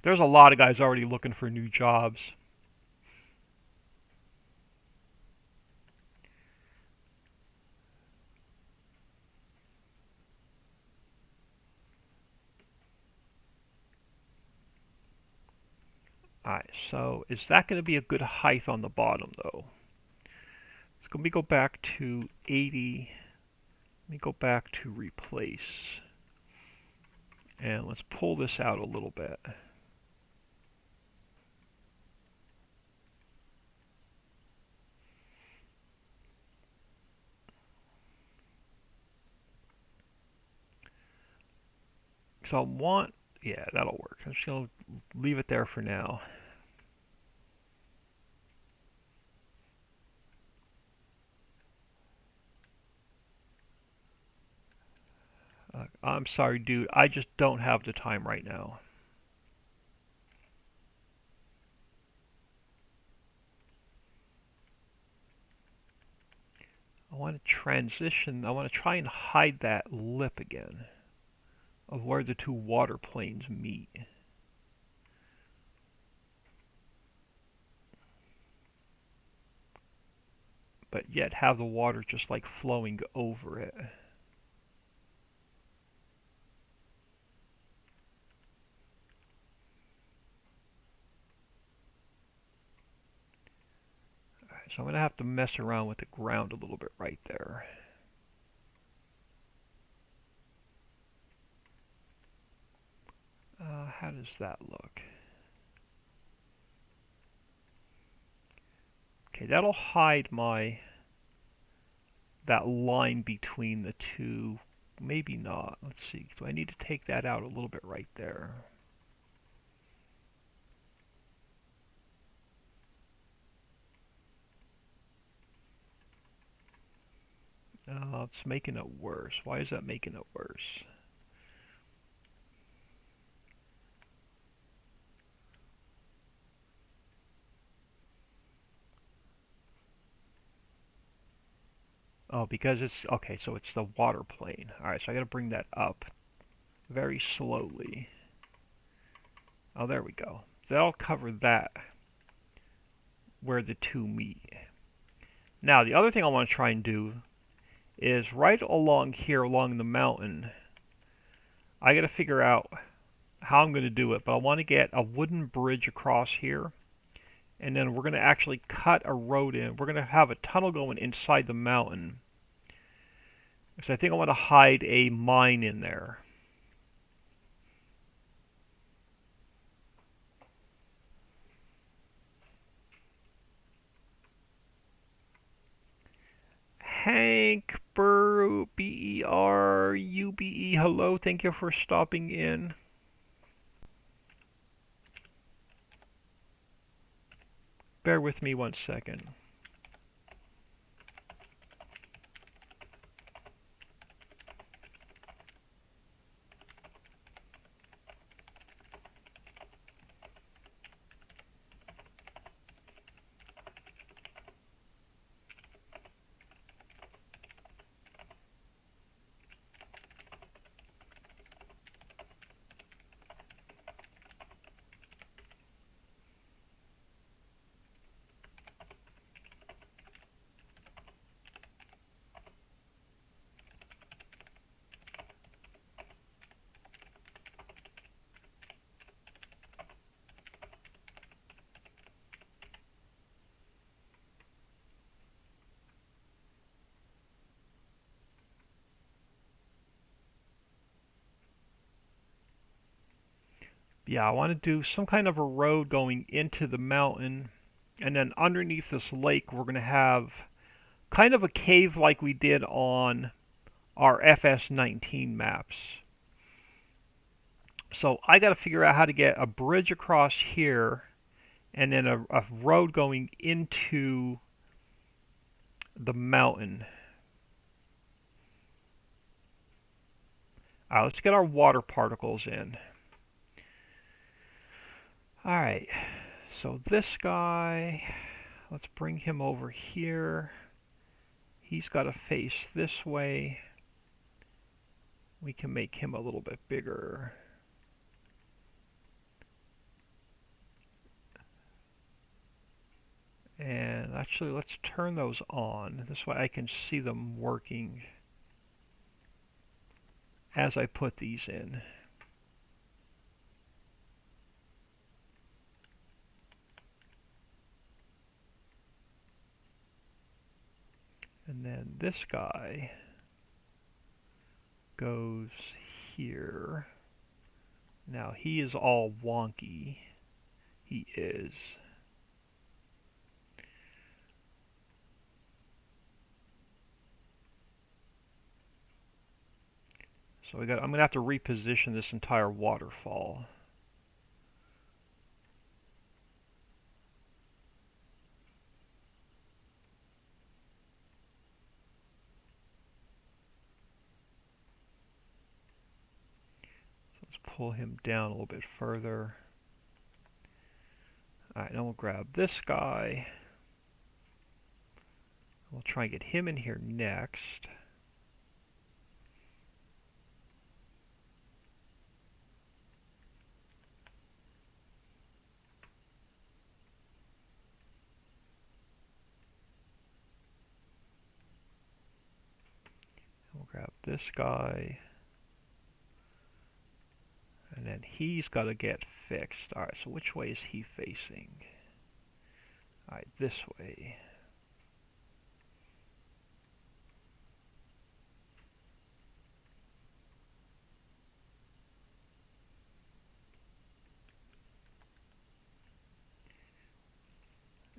[SPEAKER 1] There's a lot of guys already looking for new jobs. Alright, so is that going to be a good height on the bottom though? So let me go back to 80. Let me go back to replace. And let's pull this out a little bit. So I want, yeah, that'll work. I'm just going to leave it there for now. I'm sorry, dude. I just don't have the time right now. I want to transition. I want to try and hide that lip again of where the two water planes meet. But yet have the water just like flowing over it. Alright, so I'm going to have to mess around with the ground a little bit right there. How does that look? Okay, that'll hide that line between the two. Maybe not. Let's see. Do I need to take that out a little bit right there? It's making it worse. Why is that making it worse? Oh, because it's, okay, so it's the water plane. Alright, so I gotta bring that up very slowly. Oh, there we go. That'll cover that where the two meet. Now, the other thing I want to try and do is right along here, along the mountain, I gotta figure out how I'm gonna do it, but I want to get a wooden bridge across here, and then we're gonna actually cut a road in. We're gonna have a tunnel going inside the mountain. So I think I want to hide a mine in there. Hank Berube, hello, thank you for stopping in. Bear with me 1 second. Yeah, I want to do some kind of a road going into the mountain, and then underneath this lake we're going to have kind of a cave like we did on our FS19 maps. So I got to figure out how to get a bridge across here, and then a road going into the mountain. Alright, let's get our water particles in. Alright, so this guy, let's bring him over here. He's got to face this way. We can make him a little bit bigger. And actually, let's turn those on. This way I can see them working as I put these in. And then this guy goes here. Now he is all wonky. He is. So I'm going to have to reposition this entire waterfall. So let's pull him down a little bit further. Alright, now we'll grab this guy. We'll try and get him in here next. We'll grab this guy. And then he's got to get fixed. Alright, so which way is he facing? Alright, this way.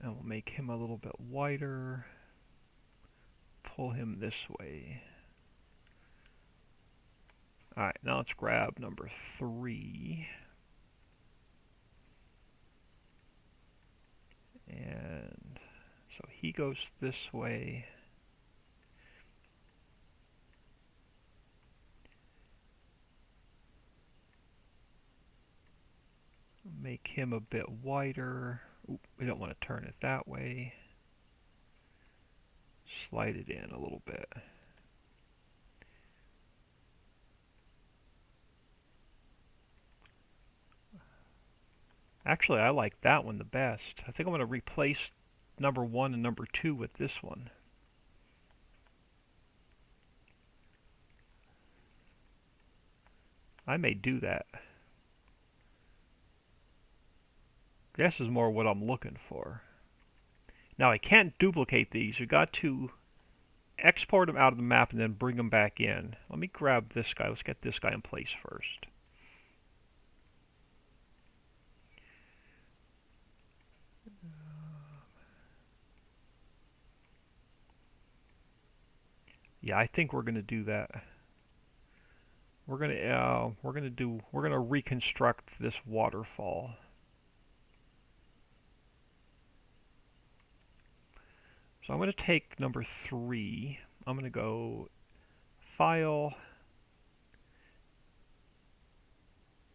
[SPEAKER 1] And we'll make him a little bit wider. Pull him this way. Alright, now let's grab number 3. And so he goes this way. Make him a bit wider. Oop, we don't want to turn it that way. slide it in a little bit. Actually, I like that one the best. I think I'm going to replace number 1 and number 2 with this one. I may do that. This is more what I'm looking for. Now, I can't duplicate these. You've got to export them out of the map and then bring them back in. Let me grab this guy. Let's get this guy in place first. Yeah, I think we're going to do that. We're going to reconstruct this waterfall. So I'm going to take number 3. I'm going to go File,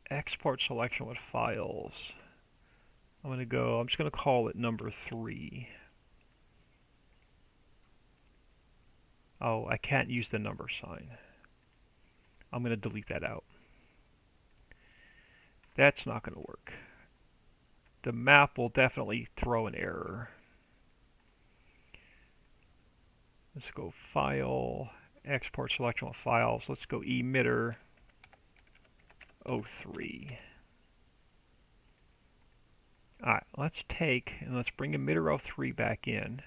[SPEAKER 1] Export Selection with Files. I'm just going to call it number 3. Oh, I can't use the number sign. I'm going to delete that out. That's not going to work. The map will definitely throw an error. Let's go File, Export Selection with Files. Let's go emitter 03. Alright, let's bring emitter 03 back in.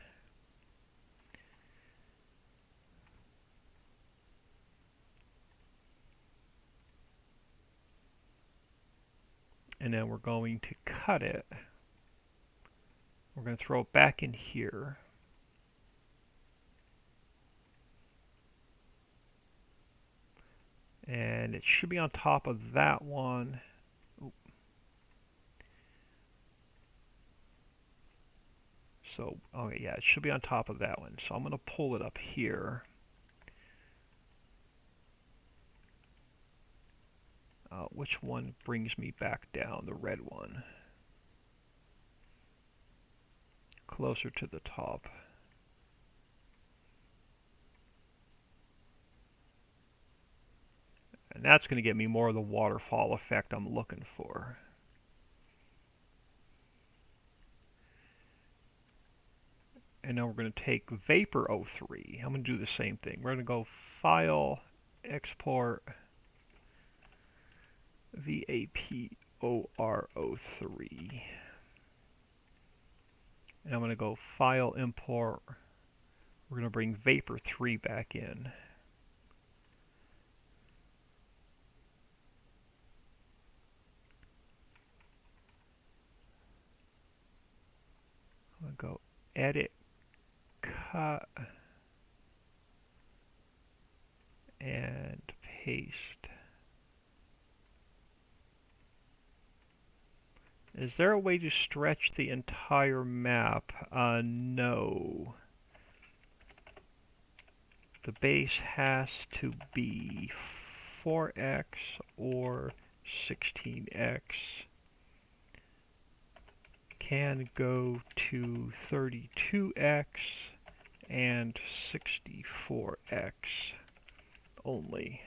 [SPEAKER 1] And then we're going to cut it. We're going to throw it back in here. And it should be on top of that one. Oop. So, okay, yeah, it should be on top of that one. So I'm going to pull it up here. Which one brings me back down? The red one. Closer to the top. And that's going to get me more of the waterfall effect I'm looking for. And now we're going to take Vapor 03. I'm going to do the same thing. We're going to go File, Export, VAPOR03. And I'm going to go File, Import. We're going to bring Vapor 3 back in. I'm going to go Edit, Cut, and Paste. Is there a way to stretch the entire map? No. The base has to be 4x or 16x. Can go to 32x and 64x only.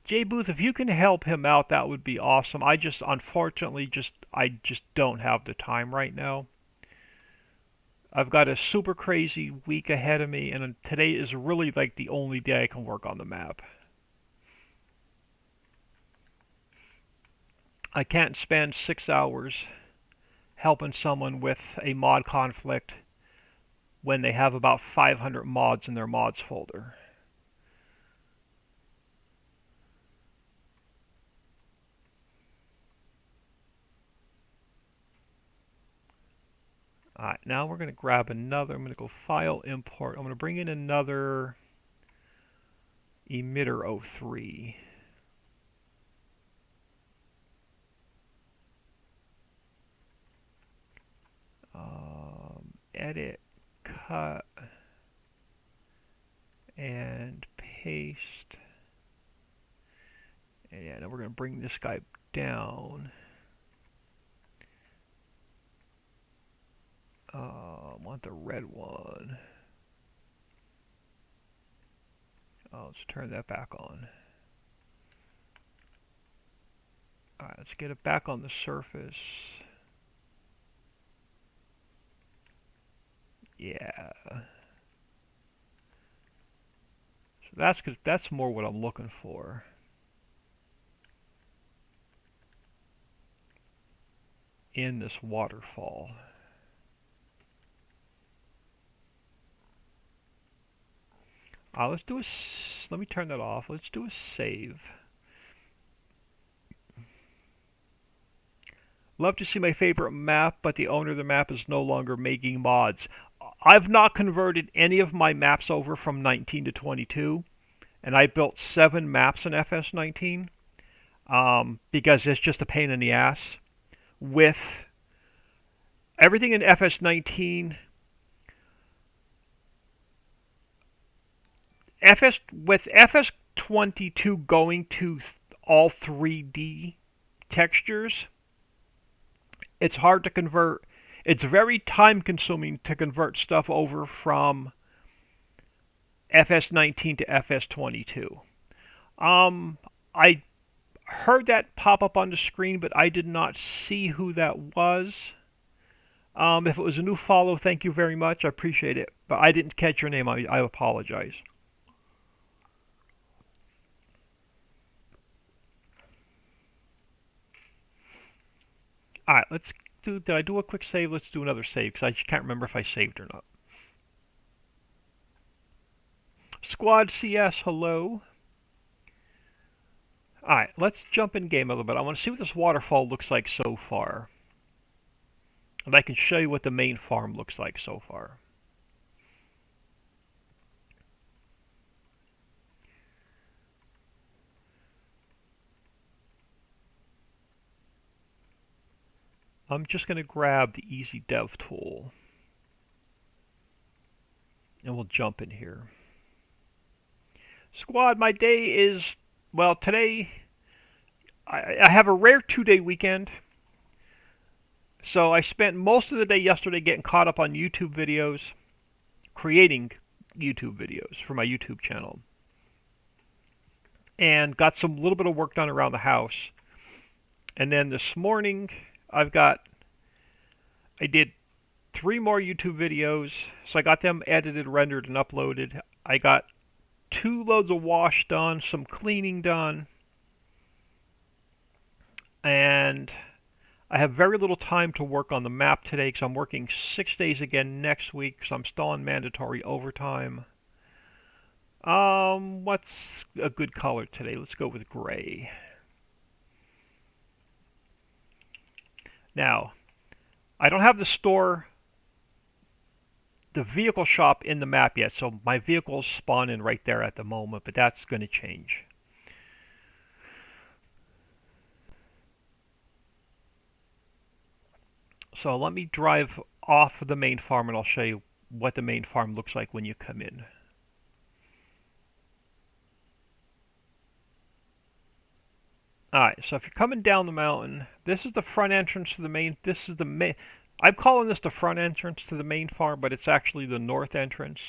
[SPEAKER 1] Jay Booth, if you can help him out, that would be awesome. Unfortunately, I just don't have the time right now. I've got a super crazy week ahead of me, and today is really like the only day I can work on the map. I can't spend 6 hours helping someone with a mod conflict when they have about 500 mods in their mods folder. Alright, now we're going to grab another. I'm going to go File, Import. I'm going to bring in another emitter 03. Edit, Cut, and Paste. And yeah, now we're going to bring this guy down. I want the red one. Let's turn that back on. Alright, let's get it back on the surface. Yeah. So that's more what I'm looking for. In this waterfall. Let me turn that off. Let's do a save. Love to see my favorite map, but the owner of the map is no longer making mods. I've not converted any of my maps over from 19 to 22, and I built 7 maps in FS19 because it's just a pain in the ass. With everything in FS19, with FS22 going to all 3D textures, it's hard to convert. It's very time consuming to convert stuff over from FS19 to FS22. I heard that pop up on the screen, but I did not see who that was. If it was a new follow, thank you very much. I appreciate it. But I didn't catch your name. I apologize. Alright, let's do. Did I do a quick save? Let's do another save because I just can't remember if I saved or not. Squad CS, hello. Alright, let's jump in game a little bit. I want to see what this waterfall looks like so far. And I can show you what the main farm looks like so far. I'm just going to grab the Easy Dev tool. And we'll jump in here. Squad, my day is, well, today I have a rare 2-day weekend. So I spent most of the day yesterday getting caught up on YouTube videos, creating YouTube videos for my YouTube channel. And got some little bit of work done around the house. And then this morning I did 3 more YouTube videos, so I got them edited, rendered, and uploaded. I got 2 loads of wash done, some cleaning done, and I have very little time to work on the map today because I'm working 6 days again next week because I'm still on mandatory overtime. What's a good color today? Let's go with gray. Now, I don't have the vehicle shop in the map yet, so my vehicle's spawning right there at the moment, but that's going to change. So let me drive off the main farm and I'll show you what the main farm looks like when you come in. Alright, so if you're coming down the mountain, this is the front entrance to the main, I'm calling this the front entrance to the main farm, but it's actually the north entrance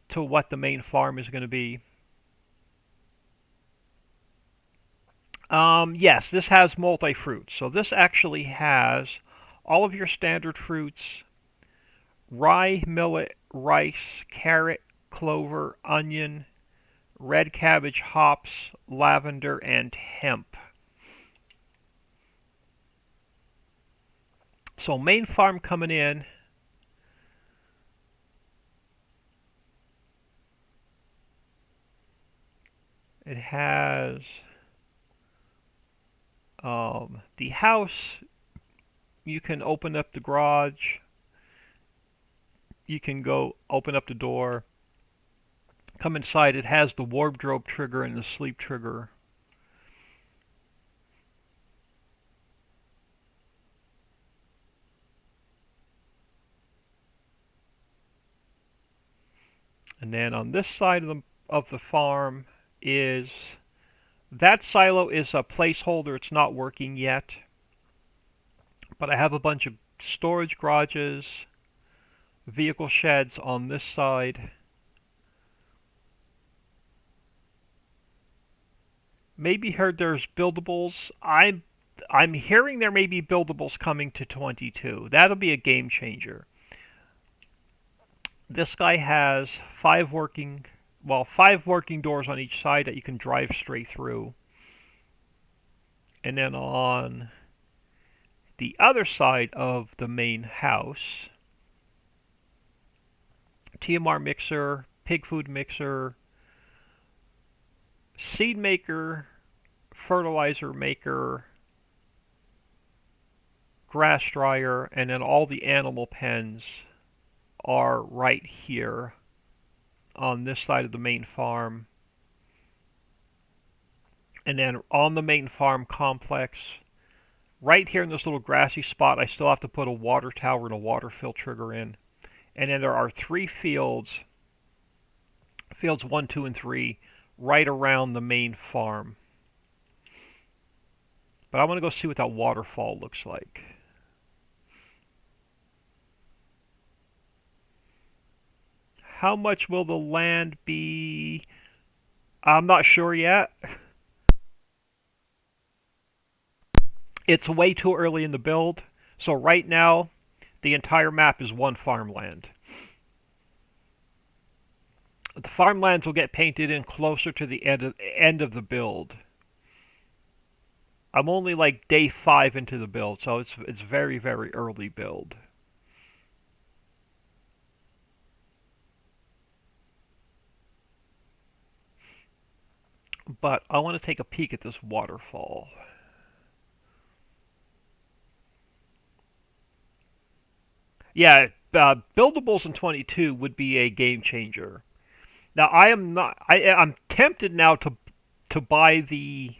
[SPEAKER 1] to what the main farm is going to be. Yes, this has multi-fruits. So this actually has all of your standard fruits: rye, millet, rice, carrot, clover, onion, red cabbage, hops, lavender, and hemp. So main farm coming in. It has the house. You can open up the garage. You can go open up the door. Come inside. It has the wardrobe trigger and the sleep trigger. And then on this side of the farm is That silo is a placeholder. It's not working yet. But I have a bunch of storage garages, vehicle sheds on this side. Maybe heard there's buildables. I'm hearing there may be buildables coming to 22. That'll be a game changer. This guy has five working doors on each side that you can drive straight through. And then on the other side of the main house, TMR mixer, pig food mixer, seed maker, fertilizer maker, grass dryer, and then all the animal pens are right here on this side of the main farm. And then on the main farm complex, right here in this little grassy spot, I still have to put a water tower and a water fill trigger in. And then there are three fields 1, 2, and 3, right around the main farm. But I want to go see what that waterfall looks like. How much will the land be? I'm not sure yet. It's way too early in the build. So right now, the entire map is one farmland. The farmlands will get painted in closer to the end of the build. I'm only like day 5 into the build, so it's very, very early build. But I want to take a peek at this waterfall. Yeah, buildables in 22 would be a game changer. Now I am not. I'm tempted now to buy the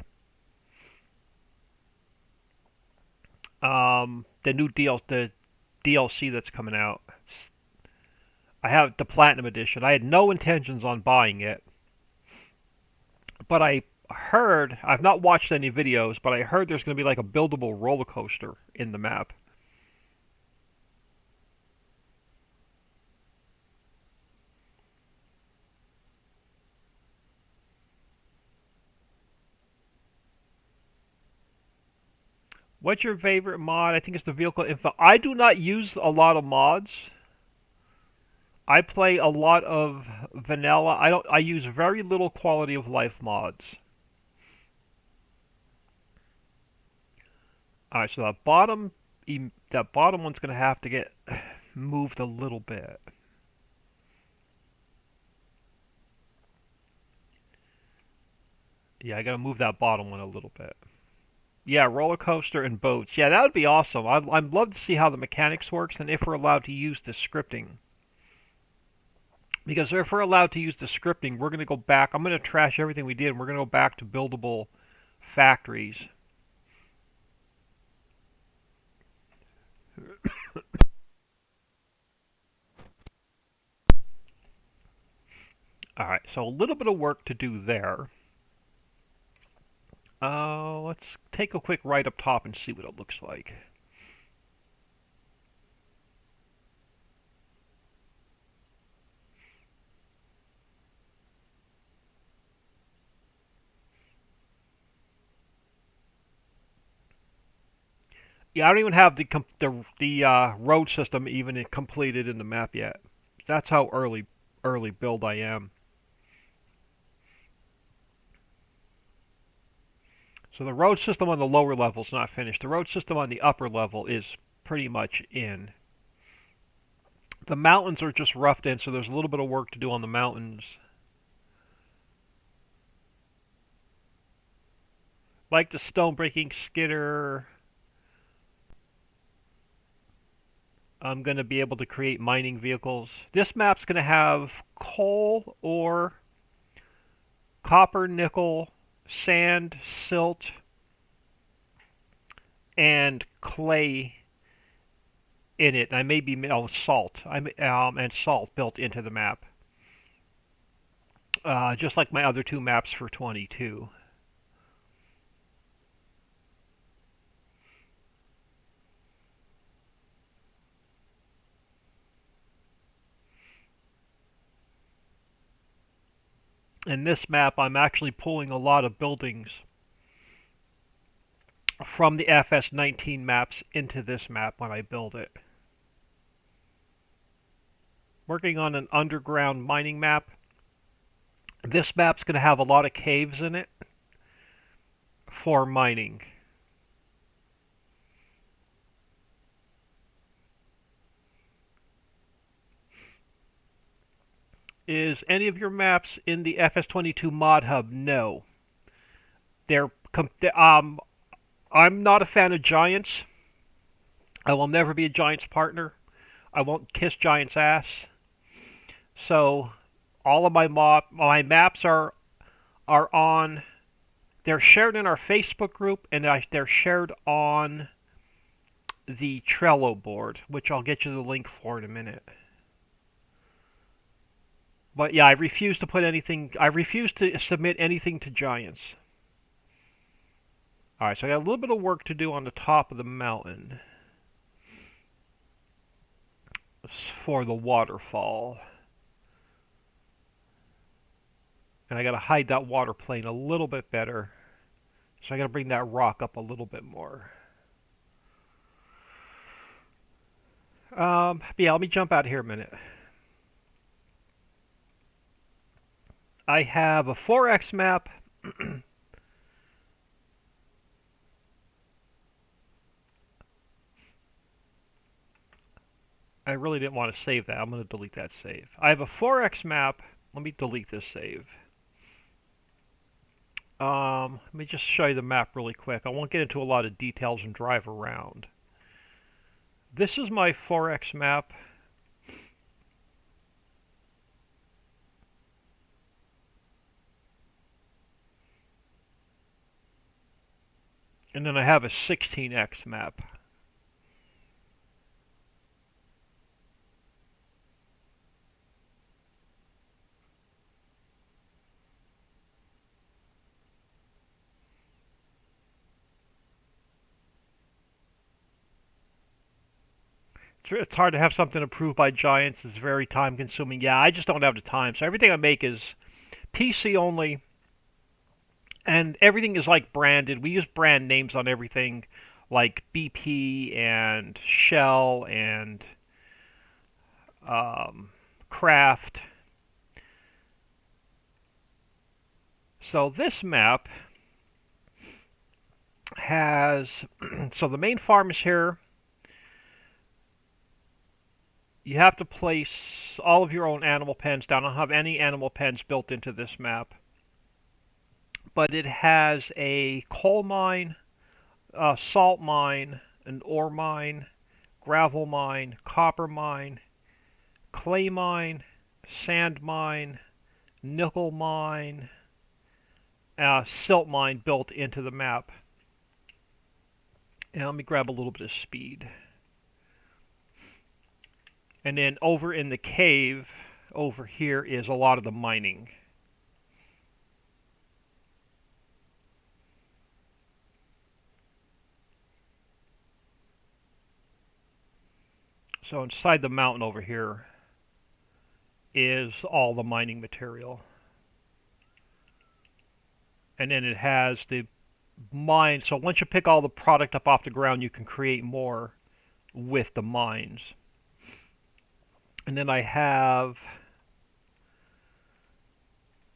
[SPEAKER 1] new the DLC that's coming out. I have the Platinum Edition. I had no intentions on buying it, but I've not watched any videos, but I heard there's going to be like a buildable roller coaster in the map. What's your favorite mod? I think it's the vehicle info. I do not use a lot of mods. I play a lot of vanilla. I use very little quality of life mods. Alright, so that bottom one's gonna have to get moved a little bit. Yeah, I gotta move that bottom one a little bit. Yeah, roller coaster and boats. Yeah, that would be awesome. I'd love to see how the mechanics works and if we're allowed to use the scripting. Because if we're allowed to use the scripting, we're going to go back. I'm going to trash everything we did, and we're going to go back to buildable factories. Alright, so a little bit of work to do there. Let's take a quick ride up top and see what it looks like. Yeah, I don't even have the road system even completed in the map yet. That's how early build I am. So the road system on the lower level is not finished. The road system on the upper level is pretty much in. The mountains are just roughed in, so there's a little bit of work to do on the mountains. Like the stone breaking skidder, I'm going to be able to create mining vehicles. This map's going to have coal, ore, copper, nickel, sand, silt, and clay in it. I may be salt. And salt built into the map, just like my other two maps for 22. In this map, I'm actually pulling a lot of buildings from the FS19 maps into this map when I build it. Working on an underground mining map. This map's going to have a lot of caves in it for mining. Is any of your maps in the FS22 mod hub? No. They're I'm not a fan of Giants. I will never be a Giants partner. I won't kiss Giants' ass. So all of my maps are on. They're shared in our Facebook group, and they're shared on the Trello board, which I'll get you the link for in a minute. But yeah, I refuse to put anything. I refuse to submit anything to Giants. All right, so I got a little bit of work to do on the top of the mountain for the waterfall. And I got to hide that water plane a little bit better. So I got to bring that rock up a little bit more. Yeah, let me jump out here a minute. I have a 4x map. I really didn't want to save that. I'm going to delete that save. I have a 4x map. Let me delete this save. Let me just show you the map really quick. I won't get into a lot of details and drive around. This is my 4x map. And then I have a 16x map. It's hard to have something approved by Giants. It's very time consuming. Yeah, I just don't have the time. So everything I make is PC only. And everything is like branded. We use brand names on everything, like BP and Shell and Kraft. So this map has so the main farm is here. You have to place all of your own animal pens down. I don't have any animal pens built into this map. But it has a coal mine, a salt mine, an ore mine, gravel mine, copper mine, clay mine, sand mine, nickel mine, silt mine built into the map. And let me grab a little bit of speed. And then over in the cave, over here is a lot of the mining. So inside the mountain over here is all the mining material. And then it has the mine. So once you pick all the product up off the ground, you can create more with the mines. And then I have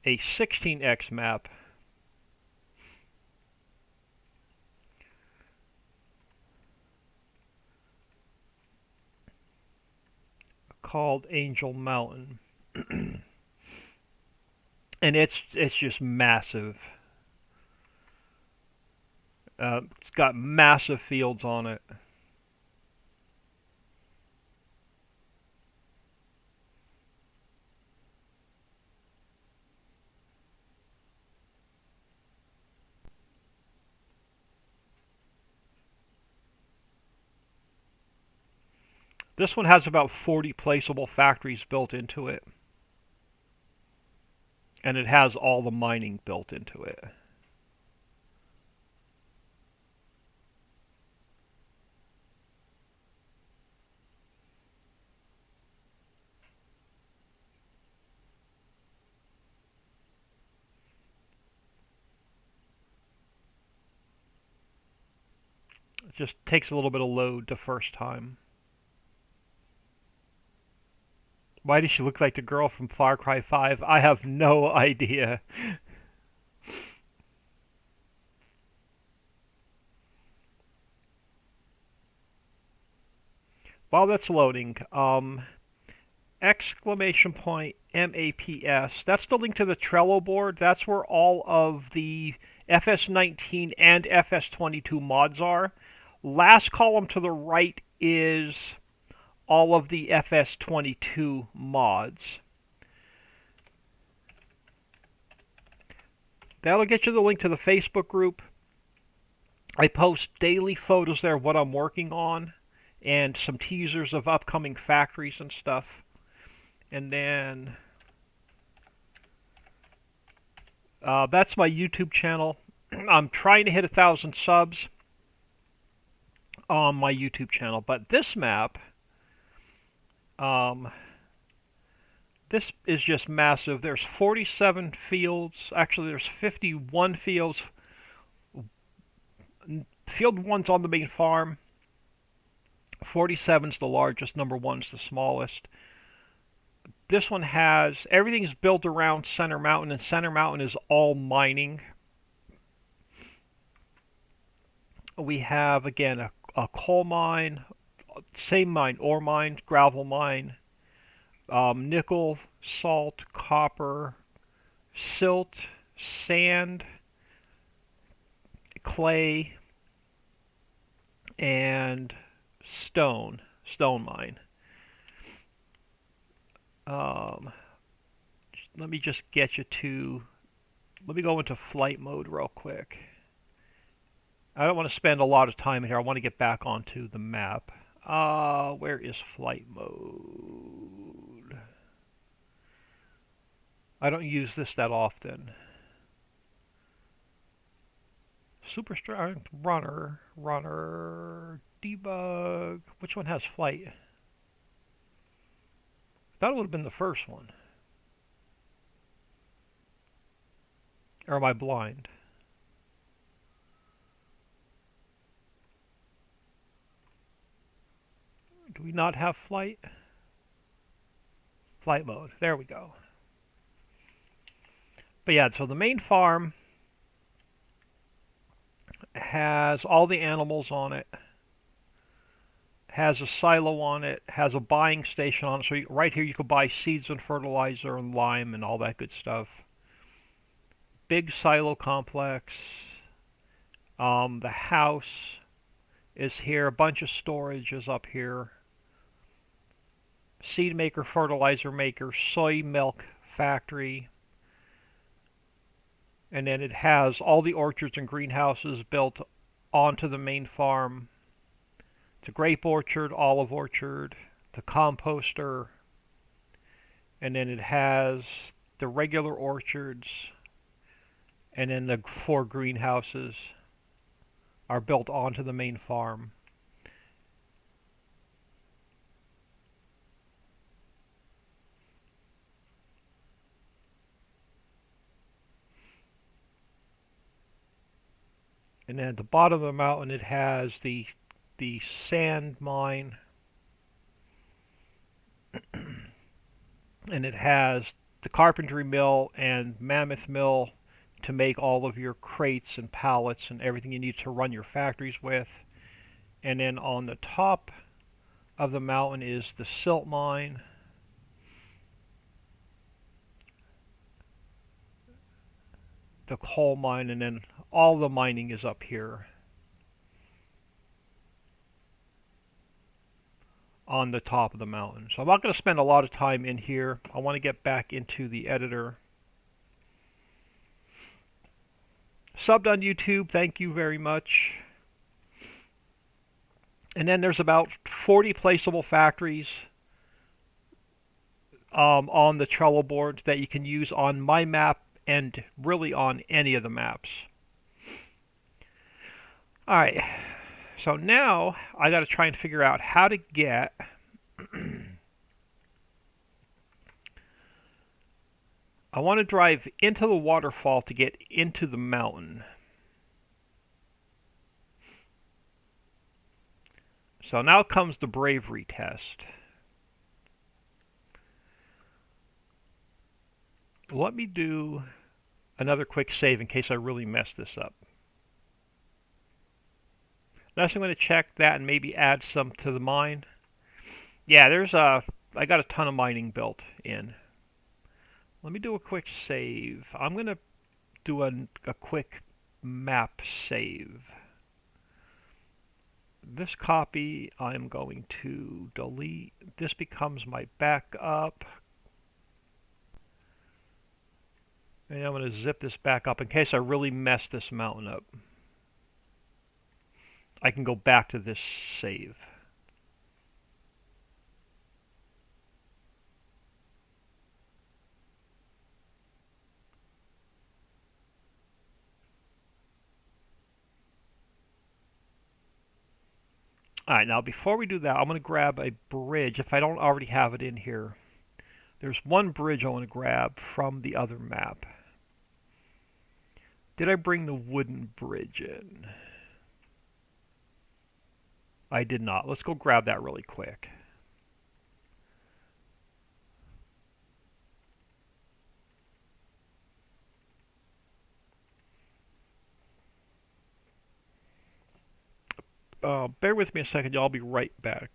[SPEAKER 1] a 16x map called Angel Mountain. And it's just massive. It's got massive fields on it. This one has about 40 placeable factories built into it. And it has all the mining built into it. just takes a little bit of load the first time. Why does she look like the girl from Far Cry 5? I have no idea. While that's loading, exclamation point MAPS. That's the link to the Trello board. That's where all of the FS19 and FS22 mods are. Last column to the right is all of the FS22 mods. That'll get you the link to the Facebook group. I post daily photos there of what I'm working on and some teasers of upcoming factories and stuff. And then that's my YouTube channel. I'm trying to hit 1,000 subs on my YouTube channel. But this map, this is just massive. There's 47 fields. Actually, there's 51 fields. Field 1's on the main farm. 47's the largest. Number 1's the smallest. This one has, everything's built around Center Mountain, and Center Mountain is all mining. We have, again, a coal mine, same mine, ore mine, gravel mine, nickel, salt, copper, silt, sand, clay, and stone mine. Let me just get you to, let me go into flight mode real quick. I don't want to spend a lot of time here. I want to get back onto the map. Where is flight mode? I don't use this that often. Super strength, runner, debug. Which one has flight? I thought it would have been the first one. Or am I blind? Do we not have flight? Flight mode. There we go. But yeah, so the main farm has all the animals on it, has a silo on it, has a buying station on it. So right here you could buy seeds and fertilizer and lime and all that good stuff. Big silo complex. The house is here. A bunch of storage is up here. Seed maker, fertilizer maker, soy milk factory. And then it has all the orchards and greenhouses built onto the main farm. It's a grape orchard, olive orchard, the composter, and then it has the regular orchards, and then the 4 greenhouses are built onto the main farm. And then at the bottom of the mountain it has the sand mine, and it has the carpentry mill and mammoth mill to make all of your crates and pallets and everything you need to run your factories with. And then on the top of the mountain is the silt mine, the coal mine, and then all the mining is up here on the top of the mountain. So I'm not going to spend a lot of time in here. I want to get back into the editor. Subbed on YouTube, thank you very much. And then there's about 40 placeable factories on the Trello board that you can use on my map and really on any of the maps. Alright, so now I got to try and figure out how to get I want to drive into the waterfall to get into the mountain. So now comes the bravery test. Let me do another quick save in case I really mess this up. Next, I'm going to check that and maybe add some to the mine. Yeah, I got a ton of mining built in. Let me do a quick save. I'm going to do a quick map save. This copy I'm going to delete. This becomes my backup. And I'm going to zip this back up in case I really mess this mountain up. I can go back to this save. Alright, now before we do that, I'm going to grab a bridge if I don't already have it in here. There's one bridge I want to grab from the other map. Did I bring the wooden bridge in? I did not. Let's go grab that really quick. Bear with me a second, y'all. I'll be right back.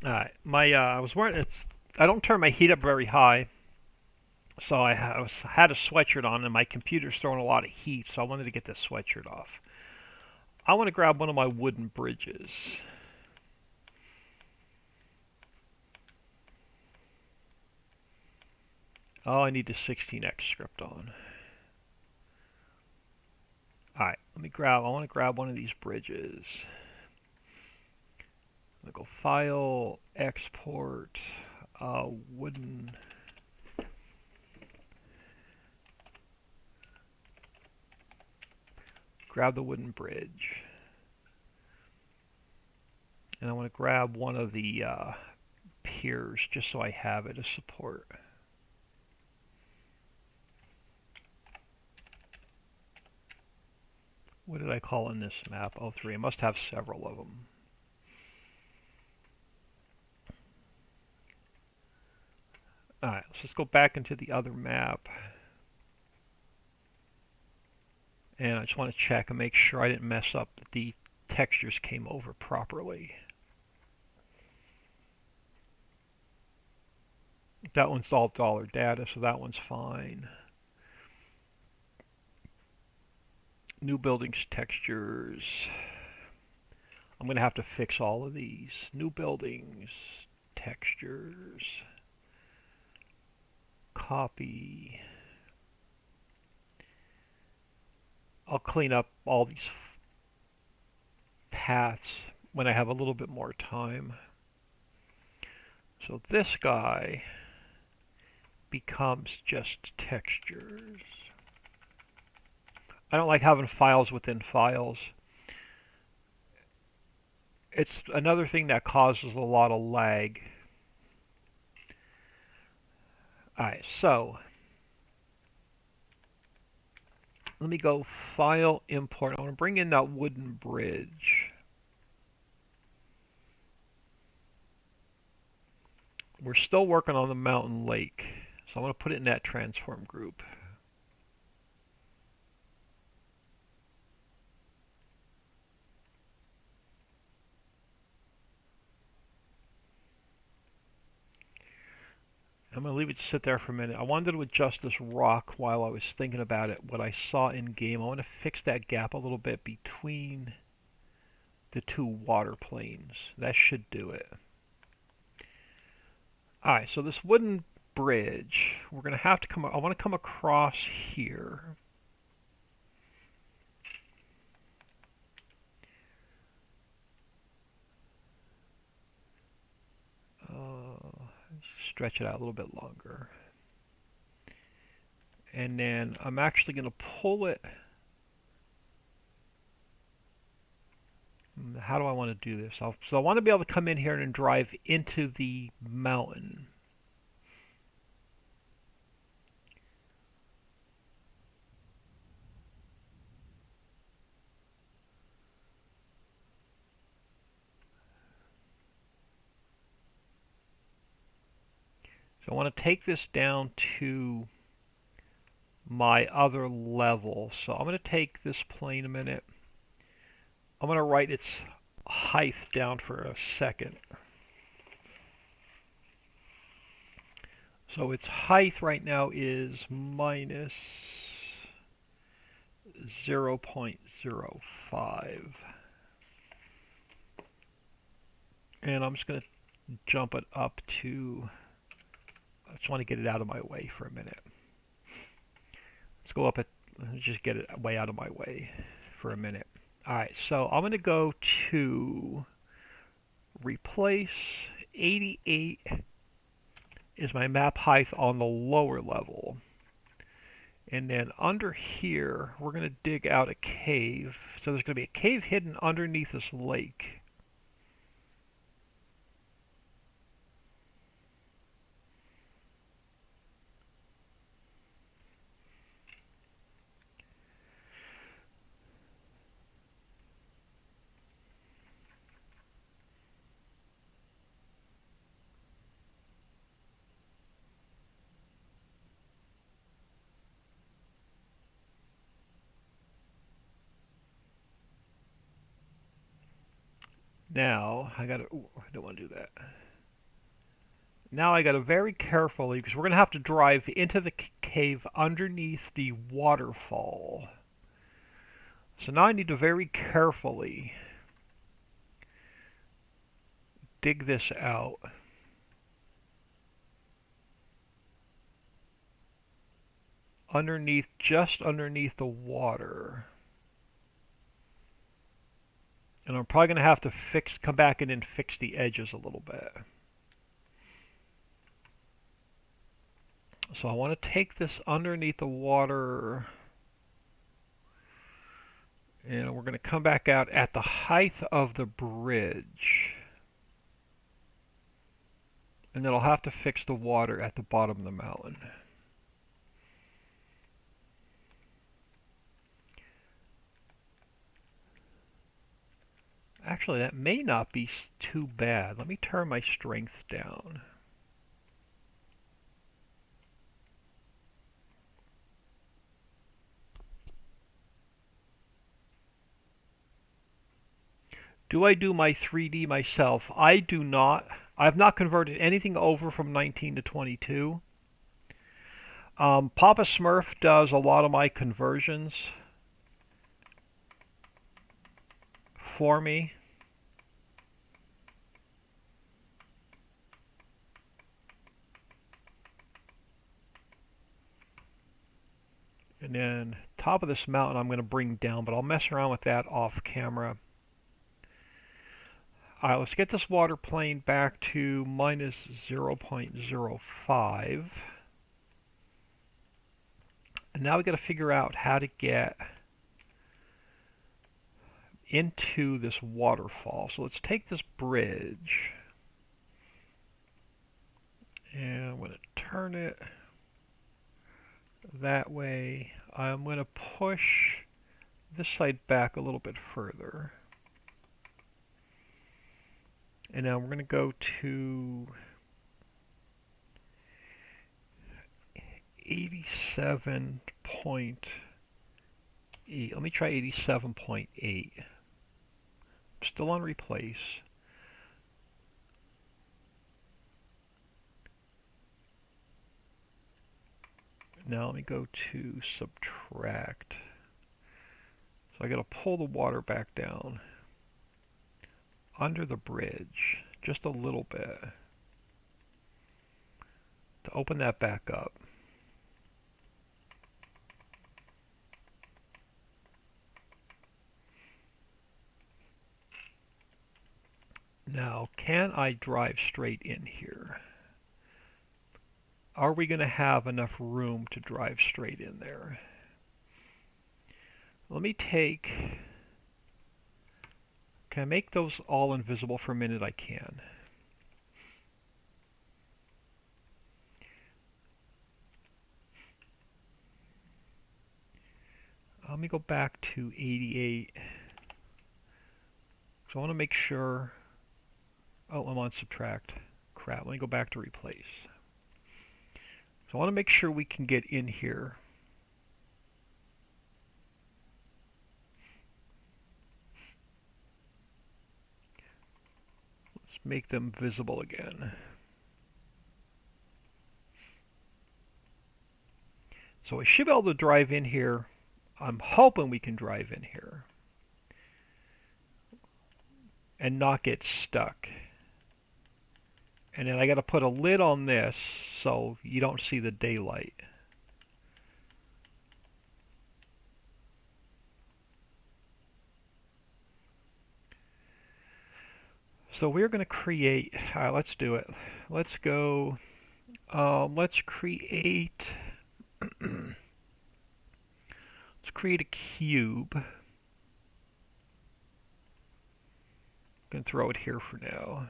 [SPEAKER 1] Alright, I was wearing I don't turn my heat up very high, so I had a sweatshirt on, and my computer's throwing a lot of heat, so I wanted to get this sweatshirt off. I want to grab one of my wooden bridges. Oh, I need the 16x script on. Alright, I want to grab one of these bridges. I'm going to go File, Export, Wooden. Grab the wooden bridge. And I want to grab one of the piers just so I have it as support. What did I call in this map? Oh, 3. I must have several of them. Alright, let's go back into the other map. And I just want to check and make sure I didn't mess up that the textures came over properly. That one's all dollar data, so that one's fine. New buildings textures. I'm going to have to fix all of these. New buildings textures. Copy. I'll clean up all these paths when I have a little bit more time. So this guy becomes just textures. I don't like having files within files. It's another thing that causes a lot of lag. Alright, so let me go File, Import. I want to bring in that wooden bridge. We're still working on the mountain lake, so I'm going to put it in that transform group. I'm going to leave it to sit there for a minute. I wanted to adjust this rock while I was thinking about it, what I saw in game. I want to fix that gap a little bit between the two water planes. That should do it. Alright, so this wooden bridge, we're going to have to I want to come across here. stretch it out a little bit longer. And then I'm actually going to pull it. How do I want to do this? So I want to be able to come in here and drive into the mountain. So I want to take this down to my other level. So I'm going to take this plane a minute. I'm going to write its height down for a second. So its height right now is minus 0.05. And I'm just going to jump it up to, I just want to get it out of my way for a minute. Let's go up it, just get it way out of my way for a minute. Alright, so I'm going to go to replace 88 is my map height on the lower level. And then under here, we're going to dig out a cave. So there's going to be a cave hidden underneath this lake. Now, I don't want to do that. Now I got to very carefully, because we're going to have to drive into the cave underneath the waterfall. So now I need to very carefully dig this out. Just underneath the water. And I'm probably going to have to come back in and fix the edges a little bit. So I want to take this underneath the water, and we're going to come back out at the height of the bridge. And then I'll have to fix the water at the bottom of the mountain. Actually, that may not be too bad. Let me turn my strength down. Do I do my 3D myself? I do not. I've not converted anything over from 19 to 22. Papa Smurf does a lot of my conversions for me. And then top of this mountain I'm going to bring down, but I'll mess around with that off camera. Alright, let's get this water plane back to minus 0.05. And now we've got to figure out how to get into this waterfall. So let's take this bridge, and I'm going to turn it that way. I'm going to push this side back a little bit further. And now we're going to go to 87.8. Let me try 87.8. Still on replace. Now let me go to subtract. So I got to pull the water back down under the bridge just a little bit to open that back up. Now, can I drive straight in here? are we going to have enough room to drive straight in there? Let me take... Can I make those all invisible for a minute? I can. Let me go back to 88. So I want to make sure... Oh, I'm on subtract. Crap, let me go back to replace. So I want to make sure we can get in here. Let's make them visible again. So we should be able to drive in here. I'm hoping we can drive in here and not get stuck. And then I got to put a lid on this so you don't see the daylight. So we're going to create, let's do it. Let's go, let's create, let's create a cube. I'm going to throw it here for now.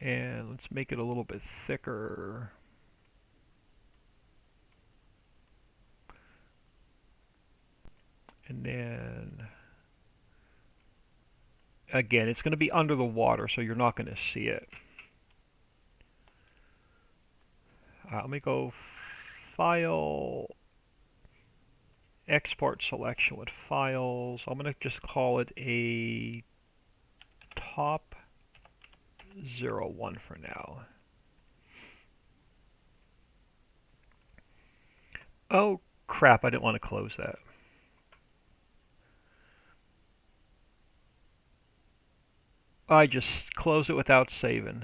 [SPEAKER 1] And let's make it a little bit thicker. And then, again, it's going to be under the water, so you're not going to see it. Let me go File, Export Selection with Files. I'm going to just call it a Top 01 for now. Oh, crap, I didn't want to close that. I just closed it without saving.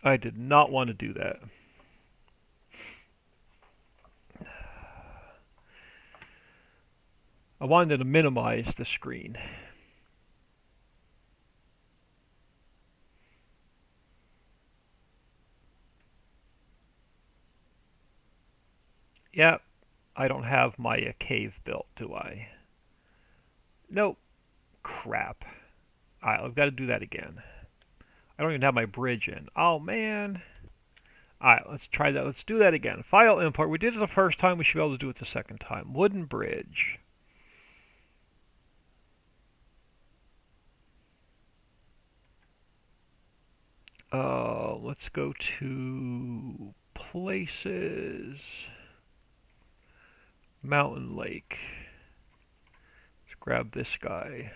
[SPEAKER 1] I did not want to do that. I wanted to minimize the screen. Yep, I don't have my cave built, do I? Nope. Crap. Alright, I've got to do that again. I don't even have my bridge in. Oh, man. Alright, let's try that. Let's do that again. File import. We did it the first time. We should be able to do it the second time. Wooden bridge. Let's go to places. Mountain Lake. Let's grab this guy.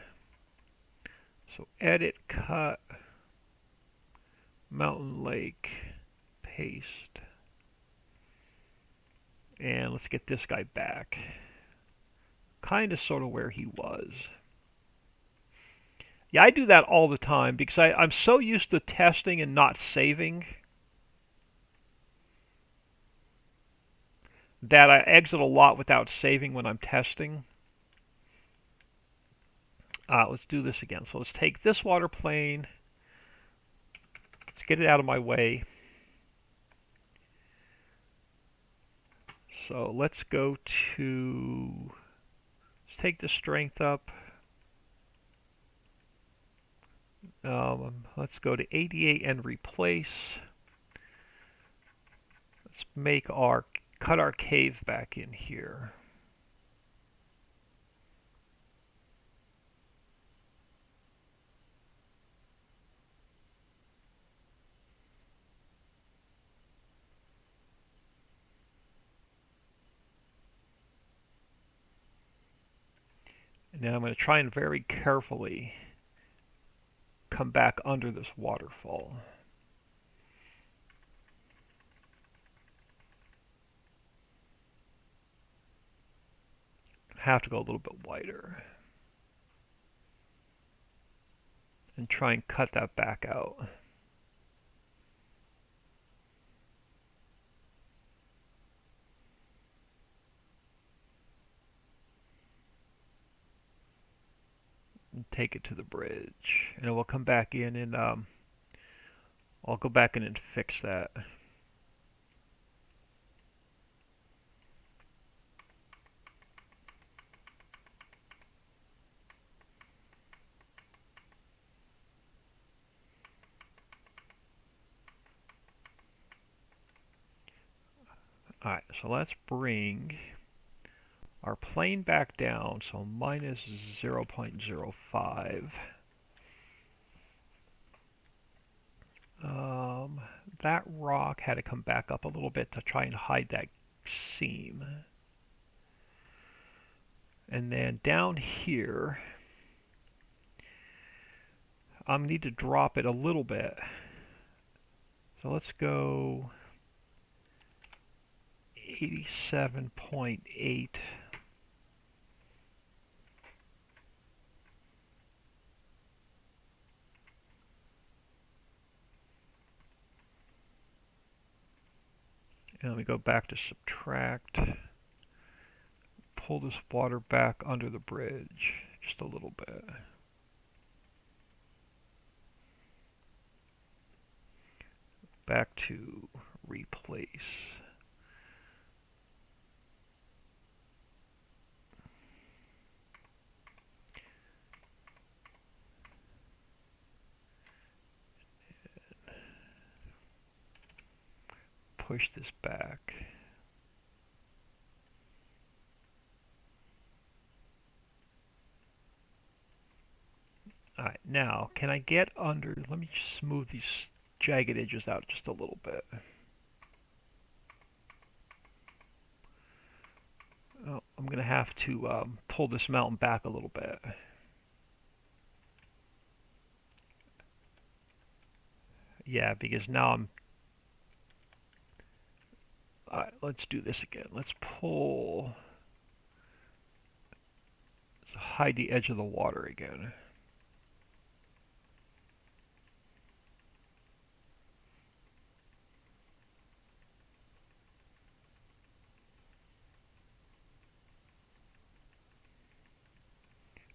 [SPEAKER 1] So edit, cut, Mountain Lake, paste. And let's get this guy back. Kind of sort of where he was. Yeah, I do that all the time because I'm so used to testing and not saving that I exit a lot without saving when I'm testing. Let's do this again. So let's take this water plane. Let's get it out of my way. So let's go to, let's take the strength up. Let's go to 88 and replace. Let's make our, cut our cave back in here. And then I'm going to try and very carefully come back under this waterfall. Have to go a little bit wider. And try and cut that back out. take it to the bridge, and then we'll come back in and I'll go back in and fix that. Alright, so let's bring our plane back down, so minus 0.05. That rock had to come back up a little bit to try and hide that seam. And then down here, I need to drop it a little bit. So let's go 87.8. And we go back to subtract. Pull this water back under the bridge just a little bit. Back to replace. Push this back. Alright, now can I get under, let me smooth these jagged edges out just a little bit. Oh, I'm going to have to pull this mountain back a little bit. Yeah, because now I'm... Alright, let's do this again. Let's pull... Let's hide the edge of the water again.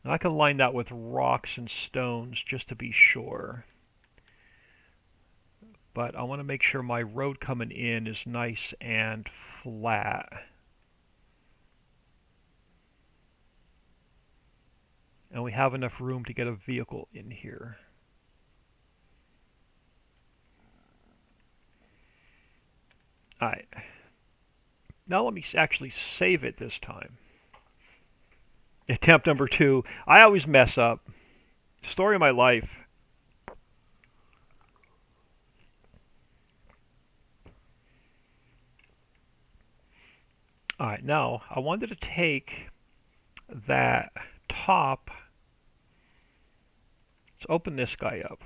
[SPEAKER 1] Now I can line that with rocks and stones just to be sure. But I want to make sure my road coming in is nice and flat. And we have enough room to get a vehicle in here. Alright. Now let me actually save it this time. Attempt number 2. I always mess up. Story of my life. Alright, now I wanted to take that top. Let's open this guy up.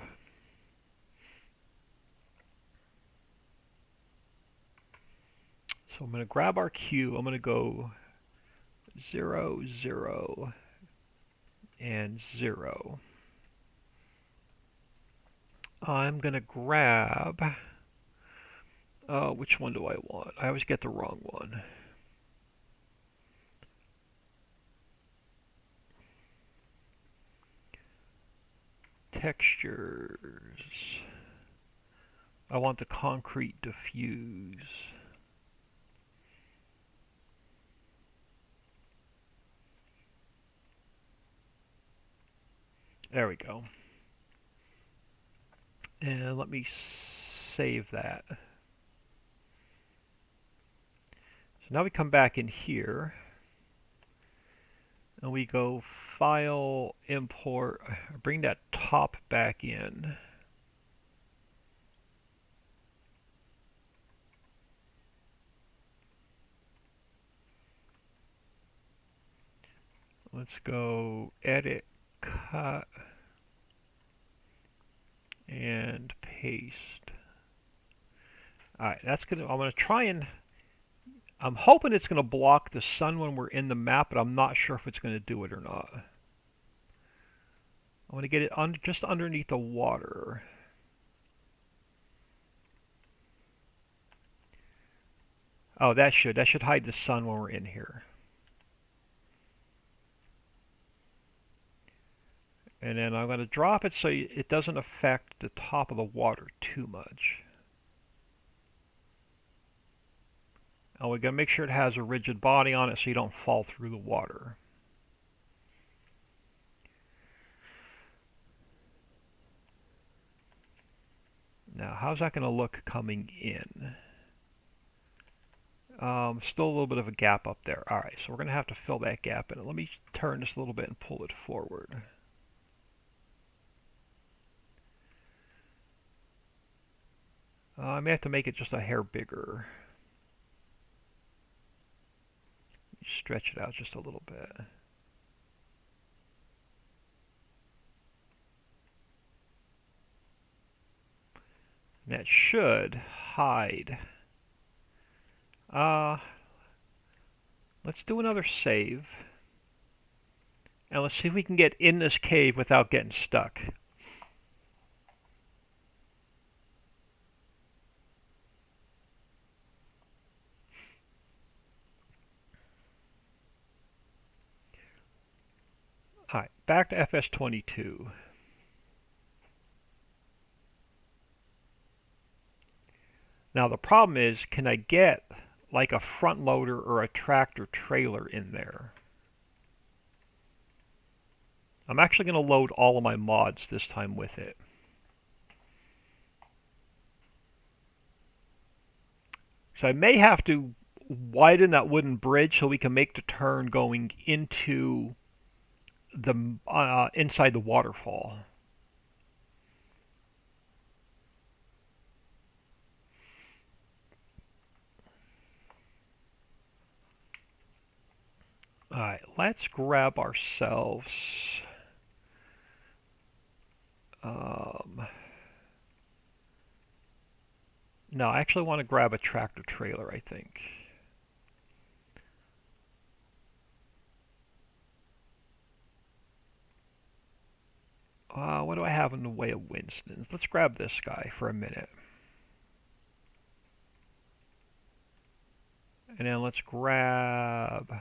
[SPEAKER 1] So I'm going to grab our cue. I'm going to go 0, 0, and 0. I'm going to grab... which one do I want? I always get the wrong one. Textures. I want the concrete diffuse. There we go. And let me save that. So now we come back in here and we go File, Import, bring that top back in. Let's go Edit, Cut, and Paste. Alright, that's gonna, I'm gonna try and, I'm hoping it's gonna block the sun when we're in the map, but I'm not sure if it's gonna do it or not. I'm gonna get it just underneath the water. Oh, that should hide the sun when we're in here. And then I'm going to drop it so it doesn't affect the top of the water too much. And we're going to make sure it has a rigid body on it so you don't fall through the water. Now, how's that going to look coming in? Still a little bit of a gap up there. Alright, so we're going to have to fill that gap in. Let me turn this a little bit and pull it forward. I may have to make it just a hair bigger. Stretch it out just a little bit. And that should hide. Let's do another save. And let's see if we can get in this cave without getting stuck. Alright, back to FS22. Now the problem is, can I get like a front loader or a tractor trailer in there? I'm actually going to load all of my mods this time with it. So I may have to widen that wooden bridge so we can make the turn going into the inside the waterfall. Alright, let's grab ourselves no, I actually want to grab a tractor trailer, I think. What do I have in the way of Winston's? Let's grab this guy for a minute. And then let's grab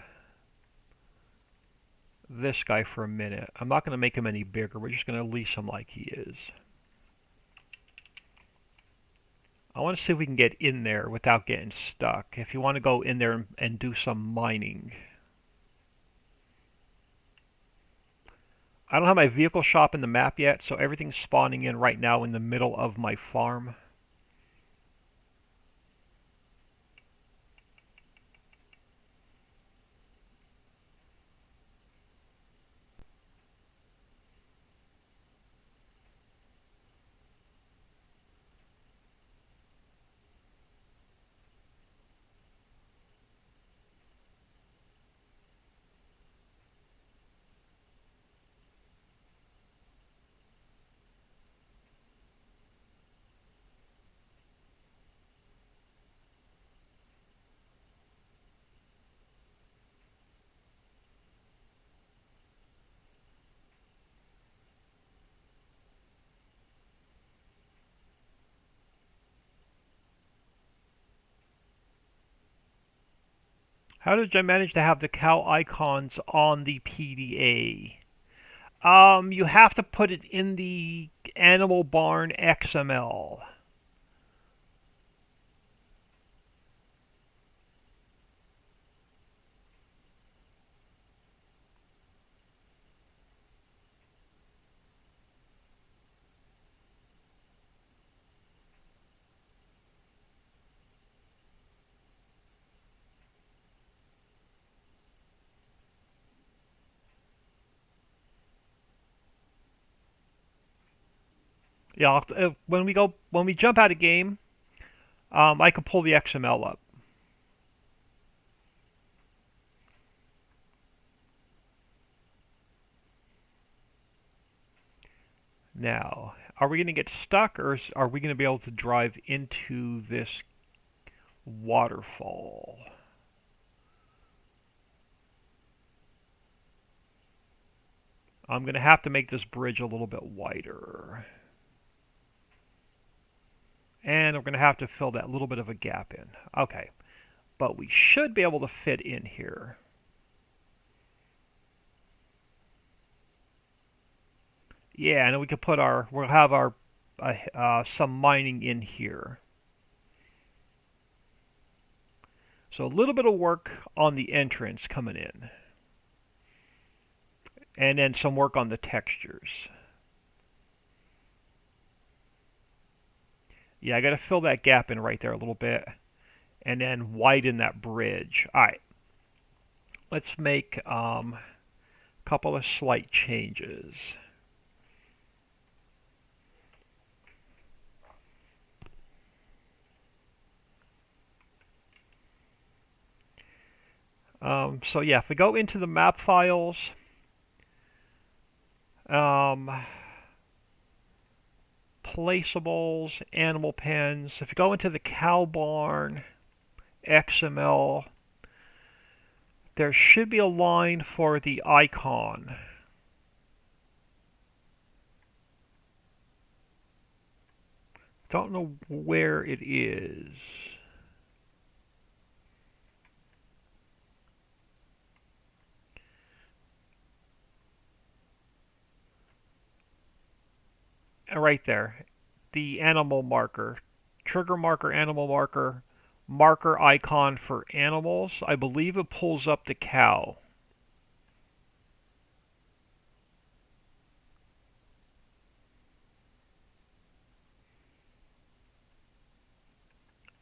[SPEAKER 1] this guy for a minute. I'm not going to make him any bigger. We're just going to lease him like he is. I want to see if we can get in there without getting stuck. If you want to go in there and do some mining. I don't have my vehicle shop in the map yet, so everything's spawning in right now in the middle of my farm. How did I manage to have the cow icons on the PDA? You have to put it in the Animal Barn XML. Yeah, when we jump out of game, I can pull the XML up. Now, are we going to get stuck, or are we going to be able to drive into this waterfall? I'm going to have to make this bridge a little bit wider. And we're going to have to fill that little bit of a gap in. Okay, but we should be able to fit in here. Yeah, and then we can put we'll have our some mining in here. So a little bit of work on the entrance coming in, and then some work on the textures. Yeah, I got to fill that gap in right there a little bit, and then widen that bridge. All right, let's make a couple of slight changes. So yeah, if we go into the map files, um, placeables, animal pens. If you go into the cow barn, XML, there should be a line for the icon. Don't know where it is. Right there, the animal marker, trigger marker, animal marker, marker icon for animals. I believe it pulls up the cow.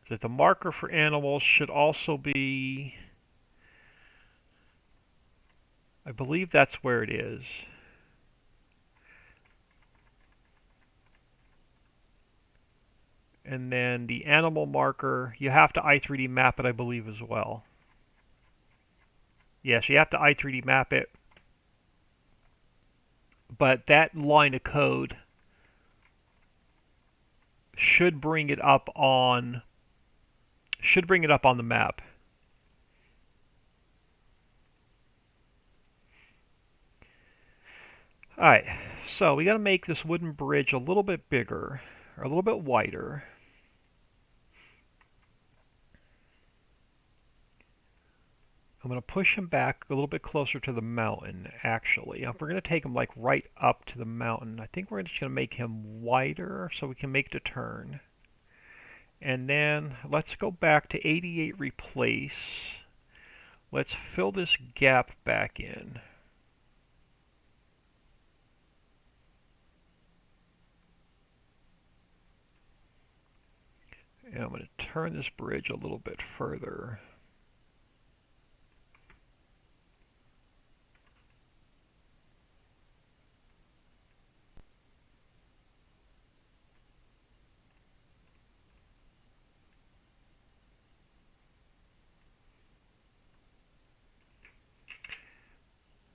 [SPEAKER 1] That the marker for animals should also be, I believe that's where it is. And then the animal marker, you have to i3D map it, I believe, as well. Yes, you have to i3D map it. But that line of code should bring it up on the map. Alright, so we got to make this wooden bridge a little bit bigger, or a little bit wider. I'm going to push him back a little bit closer to the mountain, actually. We're going to take him like right up to the mountain. I think we're just going to make him wider so we can make the turn. And then let's go back to 88 replace. Let's fill this gap back in. And I'm going to turn this bridge a little bit further.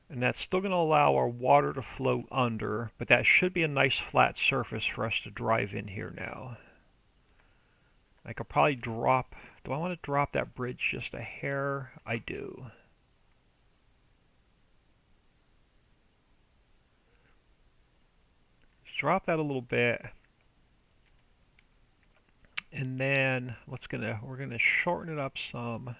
[SPEAKER 1] And that's still going to allow our water to flow under, but that should be a nice flat surface for us to drive in here now. I could probably drop, do I want to drop that bridge just a hair? I do. Let's drop that a little bit. And then we're gonna shorten it up some.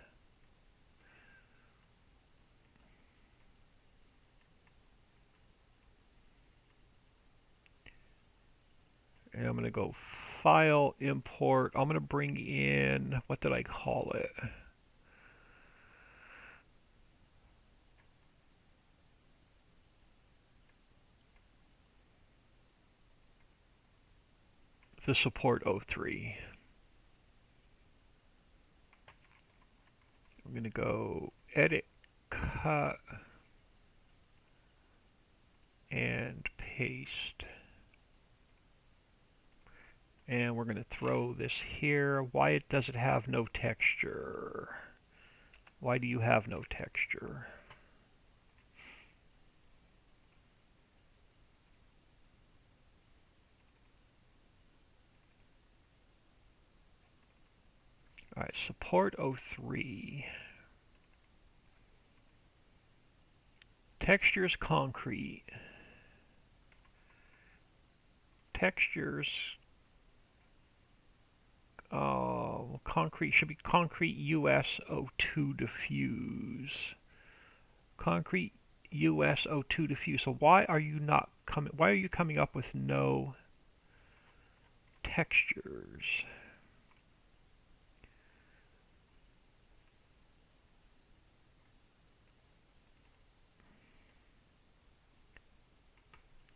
[SPEAKER 1] And I'm going to go File, Import. I'm going to bring in, what did I call it? The support 03. I'm going to go Edit, Cut, and Paste. And we're going to throw this here. Why does it have no texture? Why do you have no texture? Alright, support 03. Textures concrete. Textures concrete should be concrete US 02 diffuse. Concrete USO2 diffuse. So why are you not coming? Why are you coming up with no textures?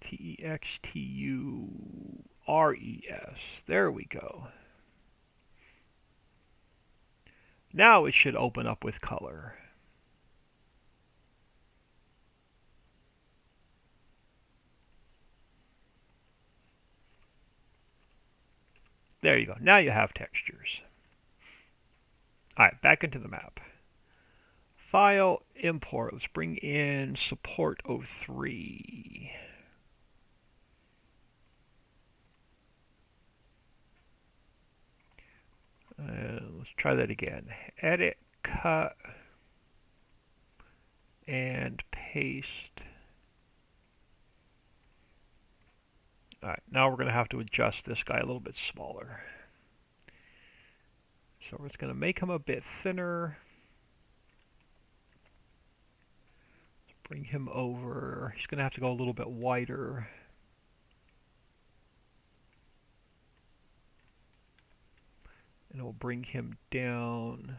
[SPEAKER 1] TEXTURES. There we go. Now it should open up with color. There you go. Now you have textures. Alright, back into the map. File, import. Let's bring in support 03. Let's try that again. Edit, cut, and paste. Alright, now we're going to have to adjust this guy a little bit smaller. So we're just going to make him a bit thinner. Let's bring him over. He's going to have to go a little bit wider. And we'll bring him down.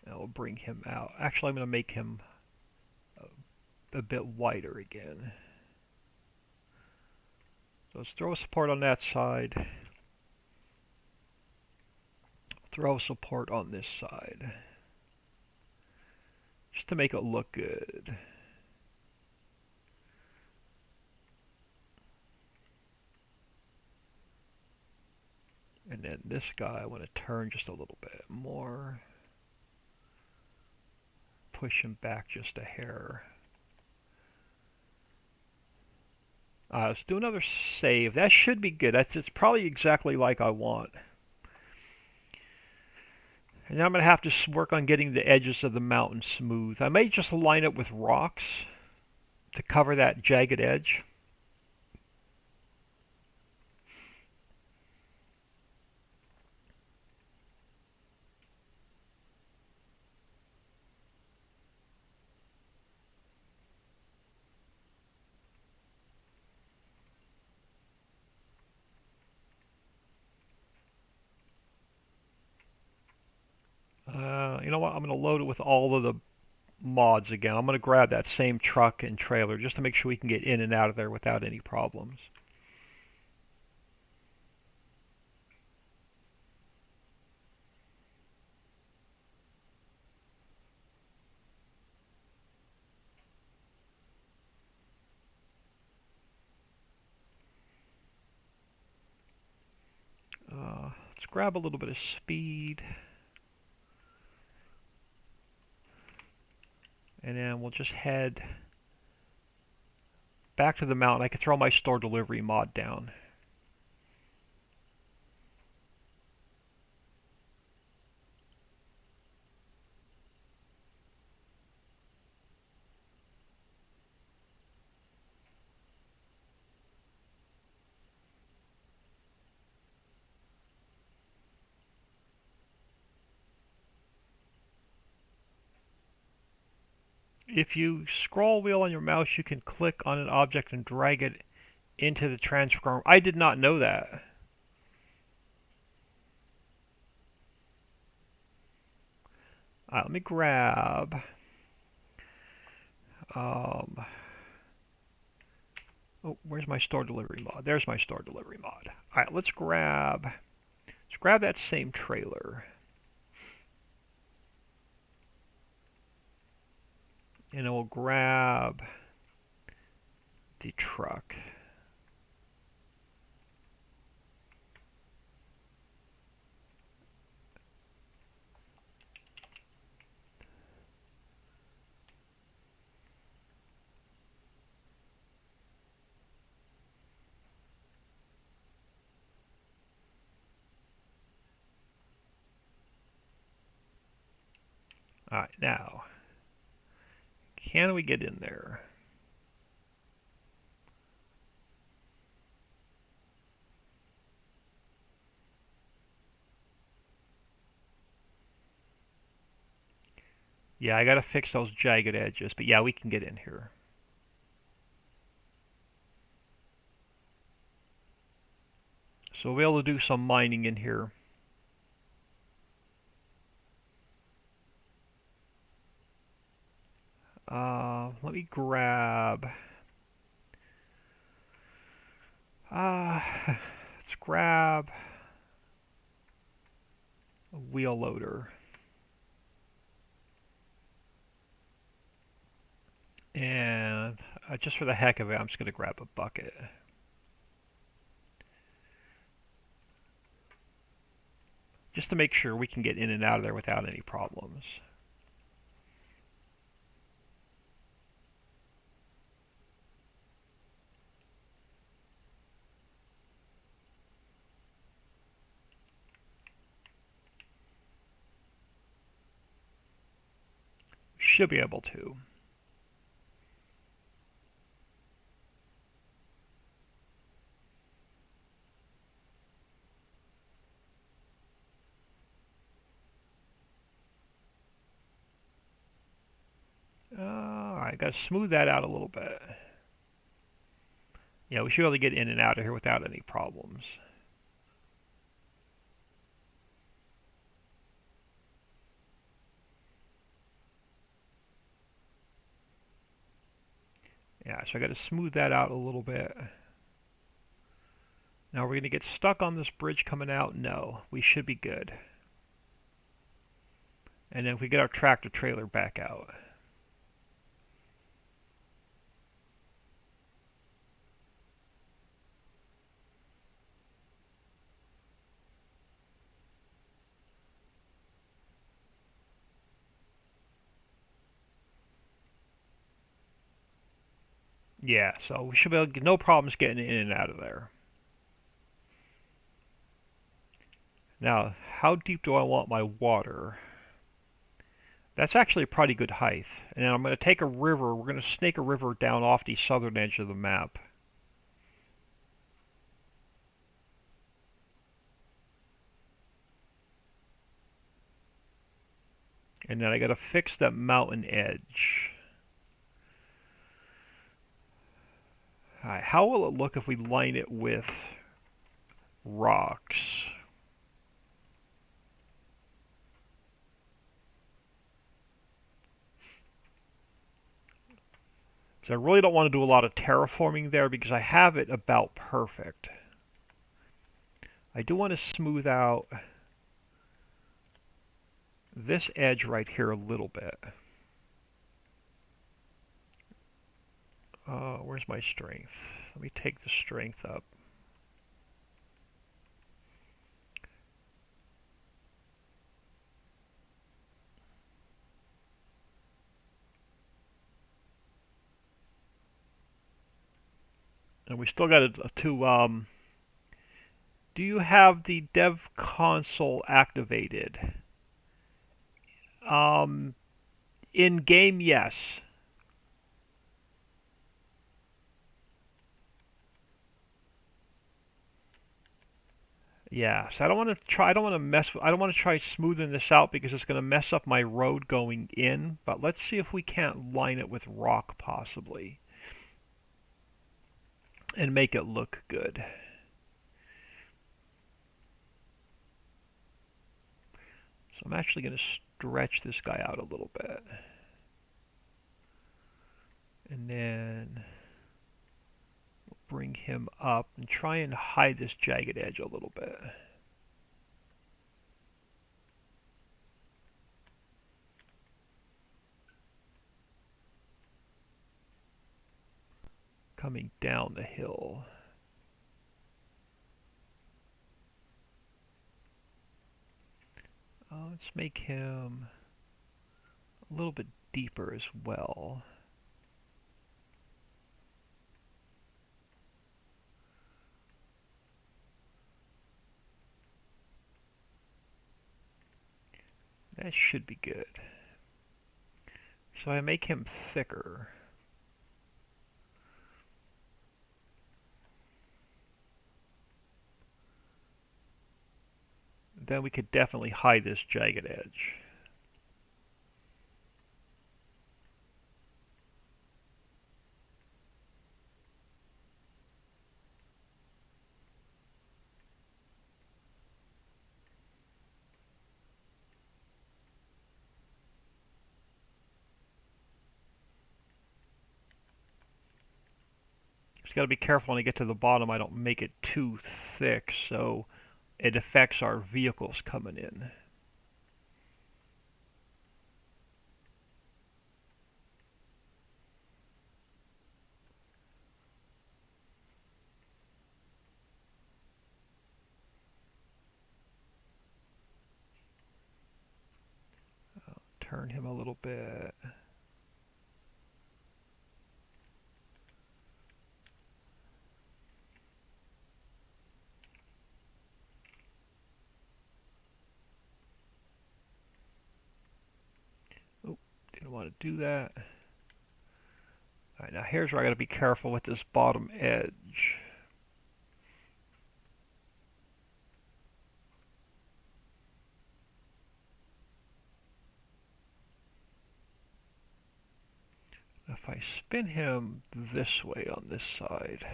[SPEAKER 1] And we'll bring him out. Actually, I'm going to make him a bit wider again. So let's throw support on that side. Throw support on this side. Just to make it look good. And then this guy, I want to turn just a little bit more. Push him back just a hair. Let's do another save. That should be good. It's probably exactly like I want. And now I'm going to have to work on getting the edges of the mountain smooth. I may just line it with rocks to cover that jagged edge. You know what? I'm going to load it with all of the mods again. I'm going to grab that same truck and trailer just to make sure we can get in and out of there without any problems. Let's grab a little bit of speed. And then we'll just head back to the mountain. I can throw my store delivery mod down. If you scroll wheel on your mouse, you can click on an object and drag it into the transform. I did not know that. Let me grab oh, where's my store delivery mod? There's my store delivery mod. Alright, let's grab that same trailer. And we'll grab the truck. Alright, now, can we get in there? Yeah, I gotta fix those jagged edges, but yeah, we can get in here. So we'll be able to do some mining in here. Let me grab. Let's grab a wheel loader. And just for the heck of it, I'm just going to grab a bucket. Just to make sure we can get in and out of there without any problems. Should be able to. Alright, got to smooth that out a little bit. Yeah, we should be able to get in and out of here without any problems. Yeah, so I got to smooth that out a little bit. Now we're going to get stuck on this bridge coming out? No, we should be good. And then if we get our tractor trailer back out. Yeah, so we should be able to get no problems getting in and out of there. Now, how deep do I want my water? That's actually a pretty good height. And then I'm going to take a river. We're going to snake a river down off the southern edge of the map. And then I got to fix that mountain edge. Alright, how will it look if we line it with rocks? So I really don't want to do a lot of terraforming there because I have it about perfect. I do want to smooth out this edge right here a little bit. Where's my strength? Let me take the strength up. And we still got to do you have the dev console activated? In game, yes. Yeah, so I don't want to try. I don't want to mess. I don't want to try smoothing this out because it's going to mess up my road going in. But let's see if we can't line it with rock possibly, and make it look good. So I'm actually going to stretch this guy out a little bit, and then bring him up and try and hide this jagged edge a little bit. Coming down the hill. Let's make him a little bit deeper as well. That should be good. So I make him thicker. Then we could definitely hide this jagged edge. Just got to be careful when I get to the bottom I don't make it too thick so it affects our vehicles coming in. Turn him a little bit. Oh, didn't want to do that. Alright, now here's where I got to be careful with this bottom edge. If I spin him this way on this side,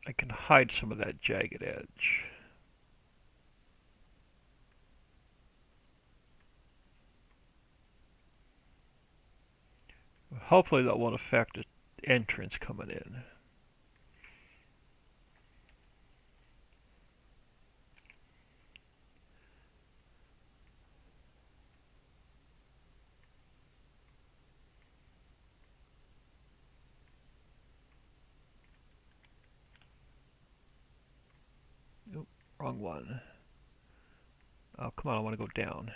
[SPEAKER 1] I can hide some of that jagged edge. Hopefully that won't affect the entrance coming in. Oop, wrong one. Oh, come on, I want to go down.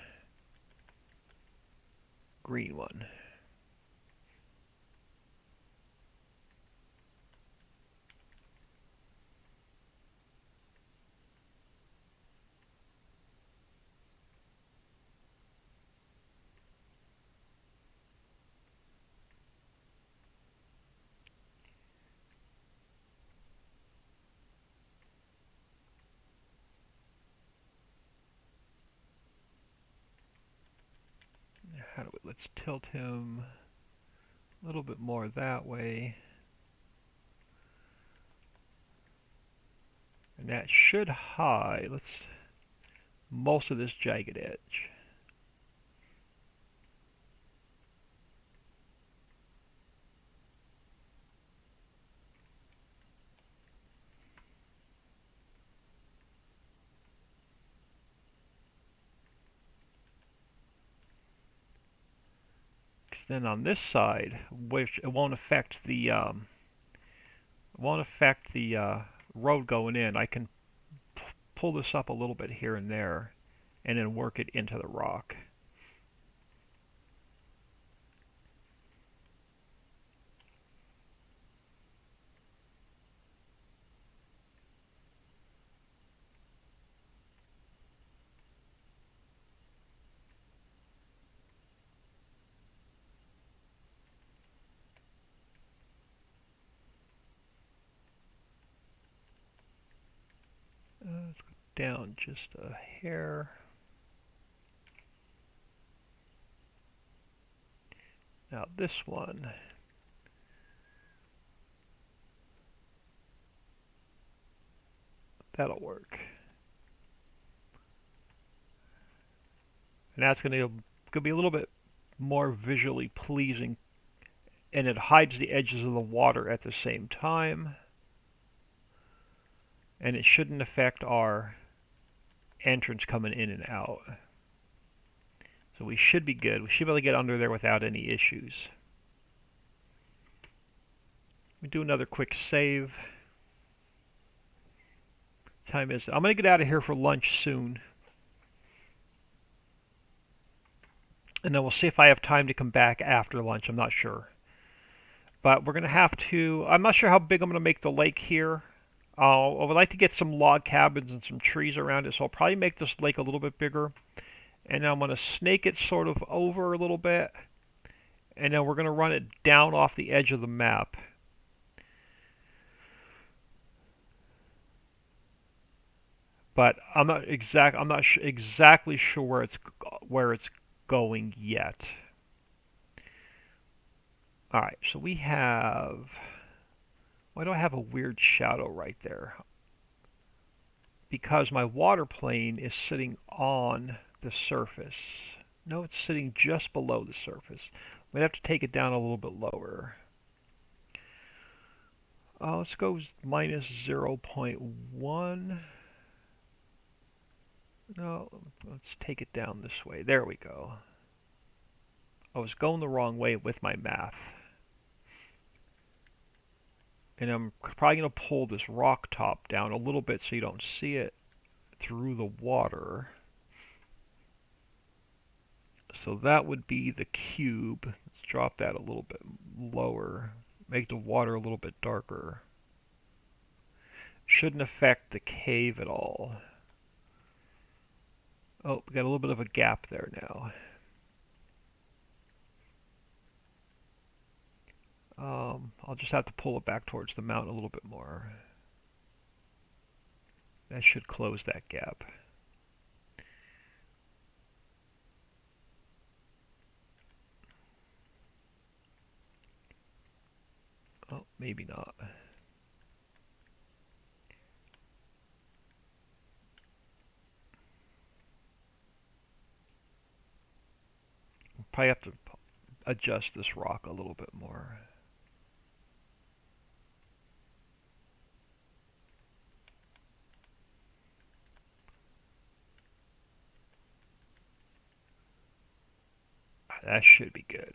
[SPEAKER 1] Green one. Let's tilt him a little bit more that way. And that should hide most of this jagged edge. Then on this side, which it won't affect the road going in, I can pull this up a little bit here and there, and then work it into the rock. Let's go down just a hair. Now this one, that'll work. And that's going to be a little bit more visually pleasing, and it hides the edges of the water at the same time. And it shouldn't affect our entrance coming in and out. So we should be good. We should be able to get under there without any issues. We do another quick save. Time is, I'm going to get out of here for lunch soon. And then we'll see if I have time to come back after lunch. I'm not sure. But we're going to have to, I'm not sure how big I'm going to make the lake here. I would like to get some log cabins and some trees around it, so I'll probably make this lake a little bit bigger. And then I'm going to snake it sort of over a little bit. And then we're going to run it down off the edge of the map. But I'm not exactly sure where it's going yet. All right, so we have. Why do I have a weird shadow right there? because my water plane is sitting on the surface. No, it's sitting just below the surface. We'd have to take it down a little bit lower. Let's go minus 0.1. No, let's take it down this way. There we go. I was going the wrong way with my math. And I'm probably going to pull this rock top down a little bit so you don't see it through the water. So that would be the cube. Let's drop that a little bit lower. Make the water a little bit darker. Shouldn't affect the cave at all. Oh, we got a little bit of a gap there now. I'll just have to pull it back towards the mountain a little bit more. That should close that gap. Oh, maybe not. We'll probably have to adjust this rock a little bit more. That should be good.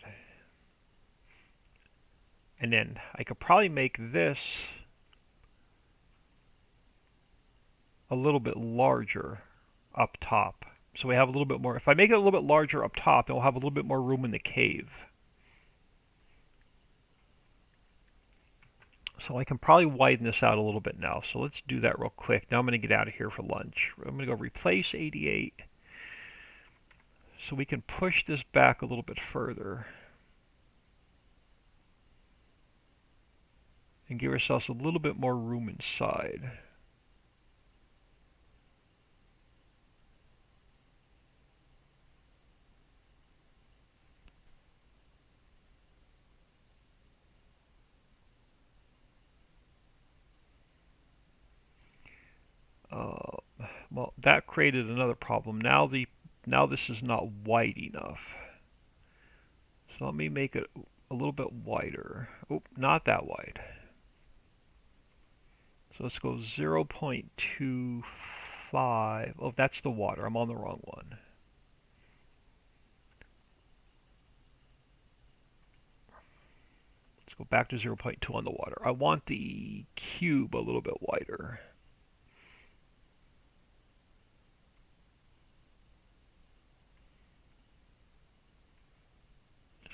[SPEAKER 1] And then I could probably make this a little bit larger up top. So we have a little bit more. If I make it a little bit larger up top, then we'll have a little bit more room in the cave. So I can probably widen this out a little bit now. So let's do that real quick. Now I'm going to get out of here for lunch. I'm going to go replace 88. So we can push this back a little bit further. And give ourselves a little bit more room inside. Well, that created another problem. Now this is not wide enough. So let me make it a little bit wider. Oh, not that wide. So let's go 0.25. Oh, that's the water. I'm on the wrong one. Let's go back to 0.2 on the water. I want the cube a little bit wider.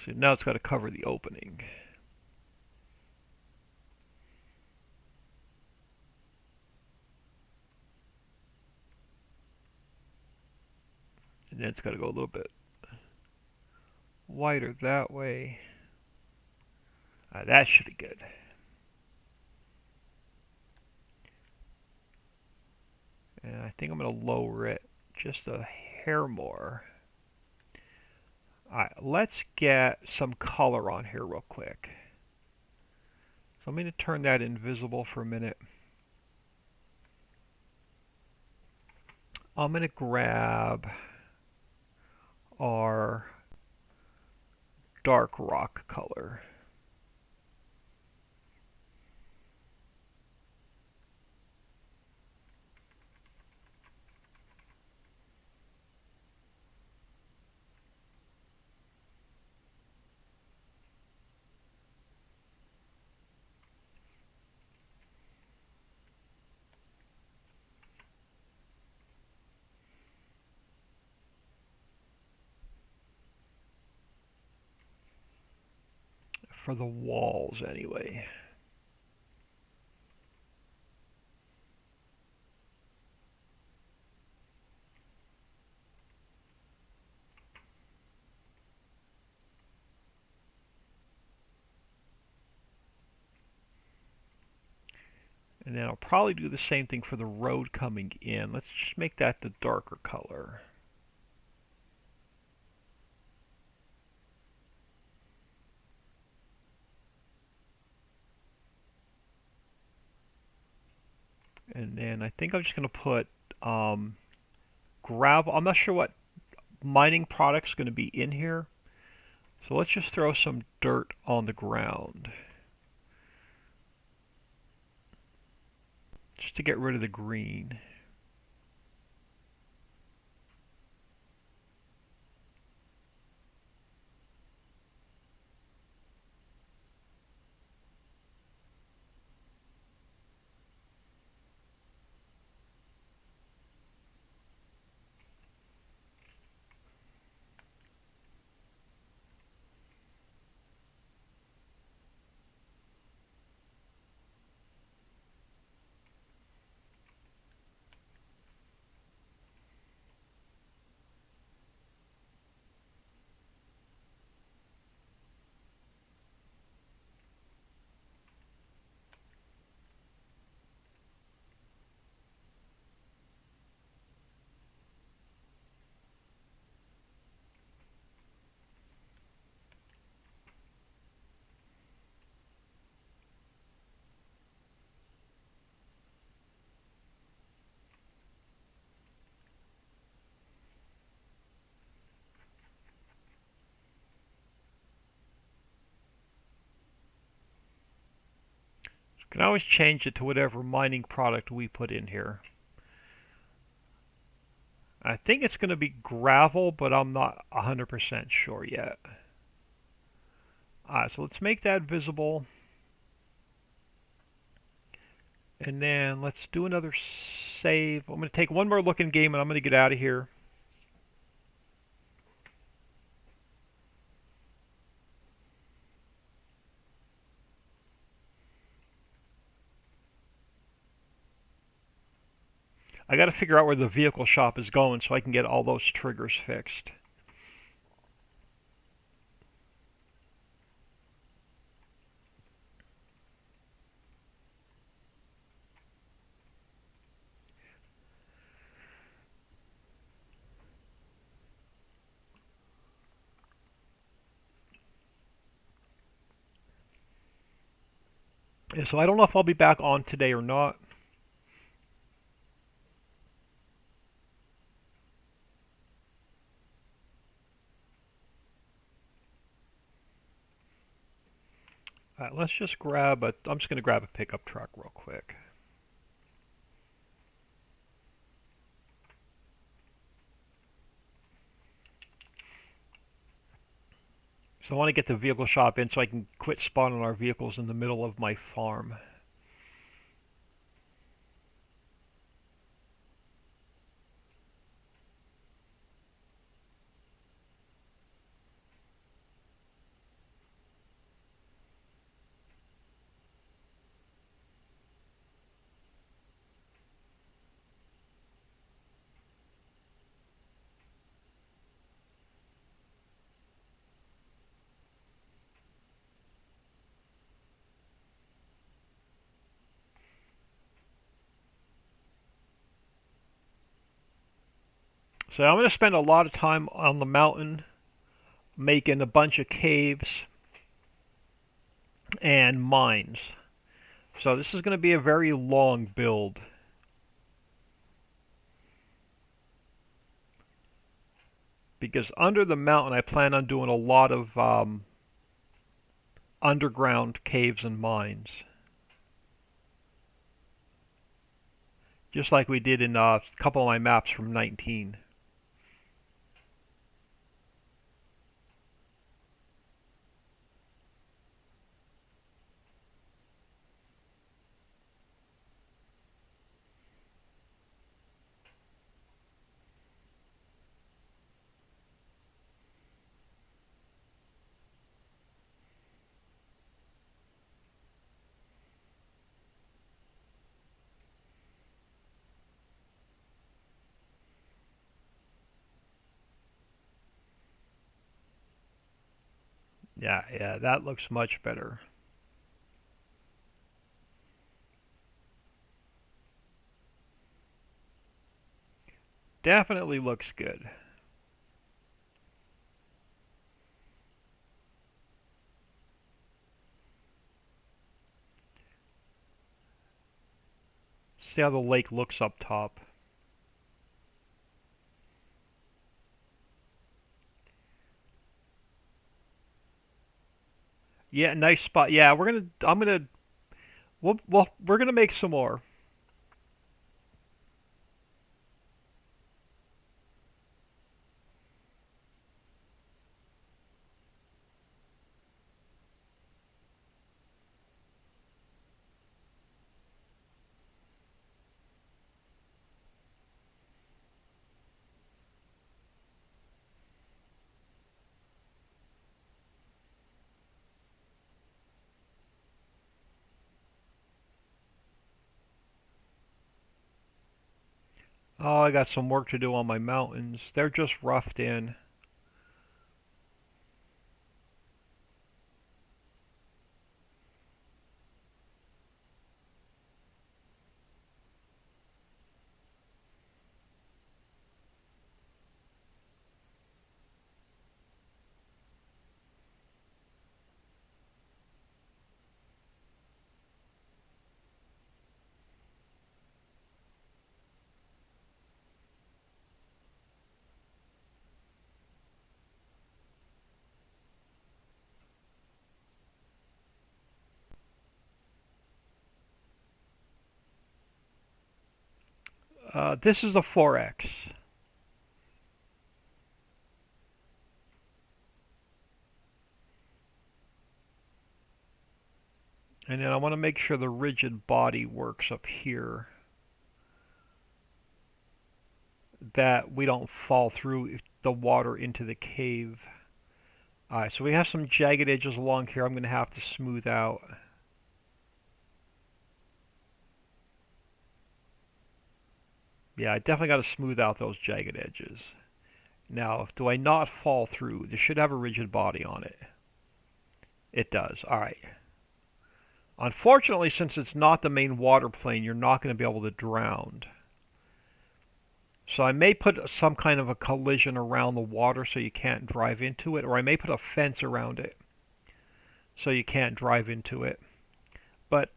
[SPEAKER 1] So now it's got to cover the opening. And then it's got to go a little bit wider that way. That should be good. And I think I'm going to lower it just a hair more. Alright, let's get some color on here real quick. So I'm going to turn that invisible for a minute. I'm going to grab our dark rock color. For the walls anyway. And then I'll probably do the same thing for the road coming in. Let's just make that the darker color. And then I think I'm just going to put gravel. I'm not sure what mining product's going to be in here. So let's just throw some dirt on the ground, just to get rid of the green. You can always change it to whatever mining product we put in here. I think it's going to be gravel, but I'm not 100% sure yet. Alright, so let's make that visible. And then let's do another save. I'm going to take one more look in game and I'm going to get out of here. I got to figure out where the vehicle shop is going so I can get all those triggers fixed. So I don't know if I'll be back on today or not. Let's just grab a. I'm just going to grab a pickup truck real quick. So I want to get the vehicle shop in so I can quit spawning our vehicles in the middle of my farm. So I'm going to spend a lot of time on the mountain making a bunch of caves and mines. So this is going to be a very long build. Because under the mountain I plan on doing a lot of underground caves and mines. Just like we did in a couple of my maps from 19. Yeah, that looks much better. Definitely looks good. See how the lake looks up top. Yeah, nice spot. Yeah, we're gonna make some more. Oh, I got some work to do on my mountains. They're just roughed in. This is a 4X. And then I want to make sure the rigid body works up here, that we don't fall through the water into the cave. Alright, so we have some jagged edges along here I'm going to have to smooth out. Yeah, I definitely got to smooth out those jagged edges. Now, do I not fall through? This should have a rigid body on it. It does. Alright. Unfortunately, since it's not the main water plane, you're not going to be able to drown. So I may put some kind of a collision around the water so you can't drive into it, or I may put a fence around it so you can't drive into it. But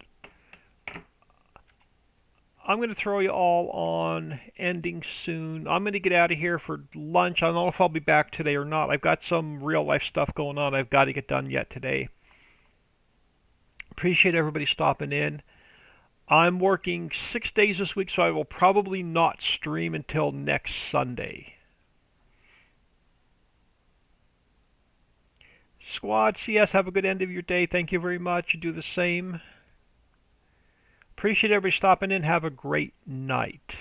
[SPEAKER 1] I'm going to throw you all on ending soon. I'm going to get out of here for lunch. I don't know if I'll be back today or not. I've got some real life stuff going on I've got to get done yet today. Appreciate everybody stopping in. I'm working 6 days this week, so I will probably not stream until next Sunday. Squad CS, have a good end of your day. Thank you very much. You do the same. Appreciate everybody stopping in. Have a great night.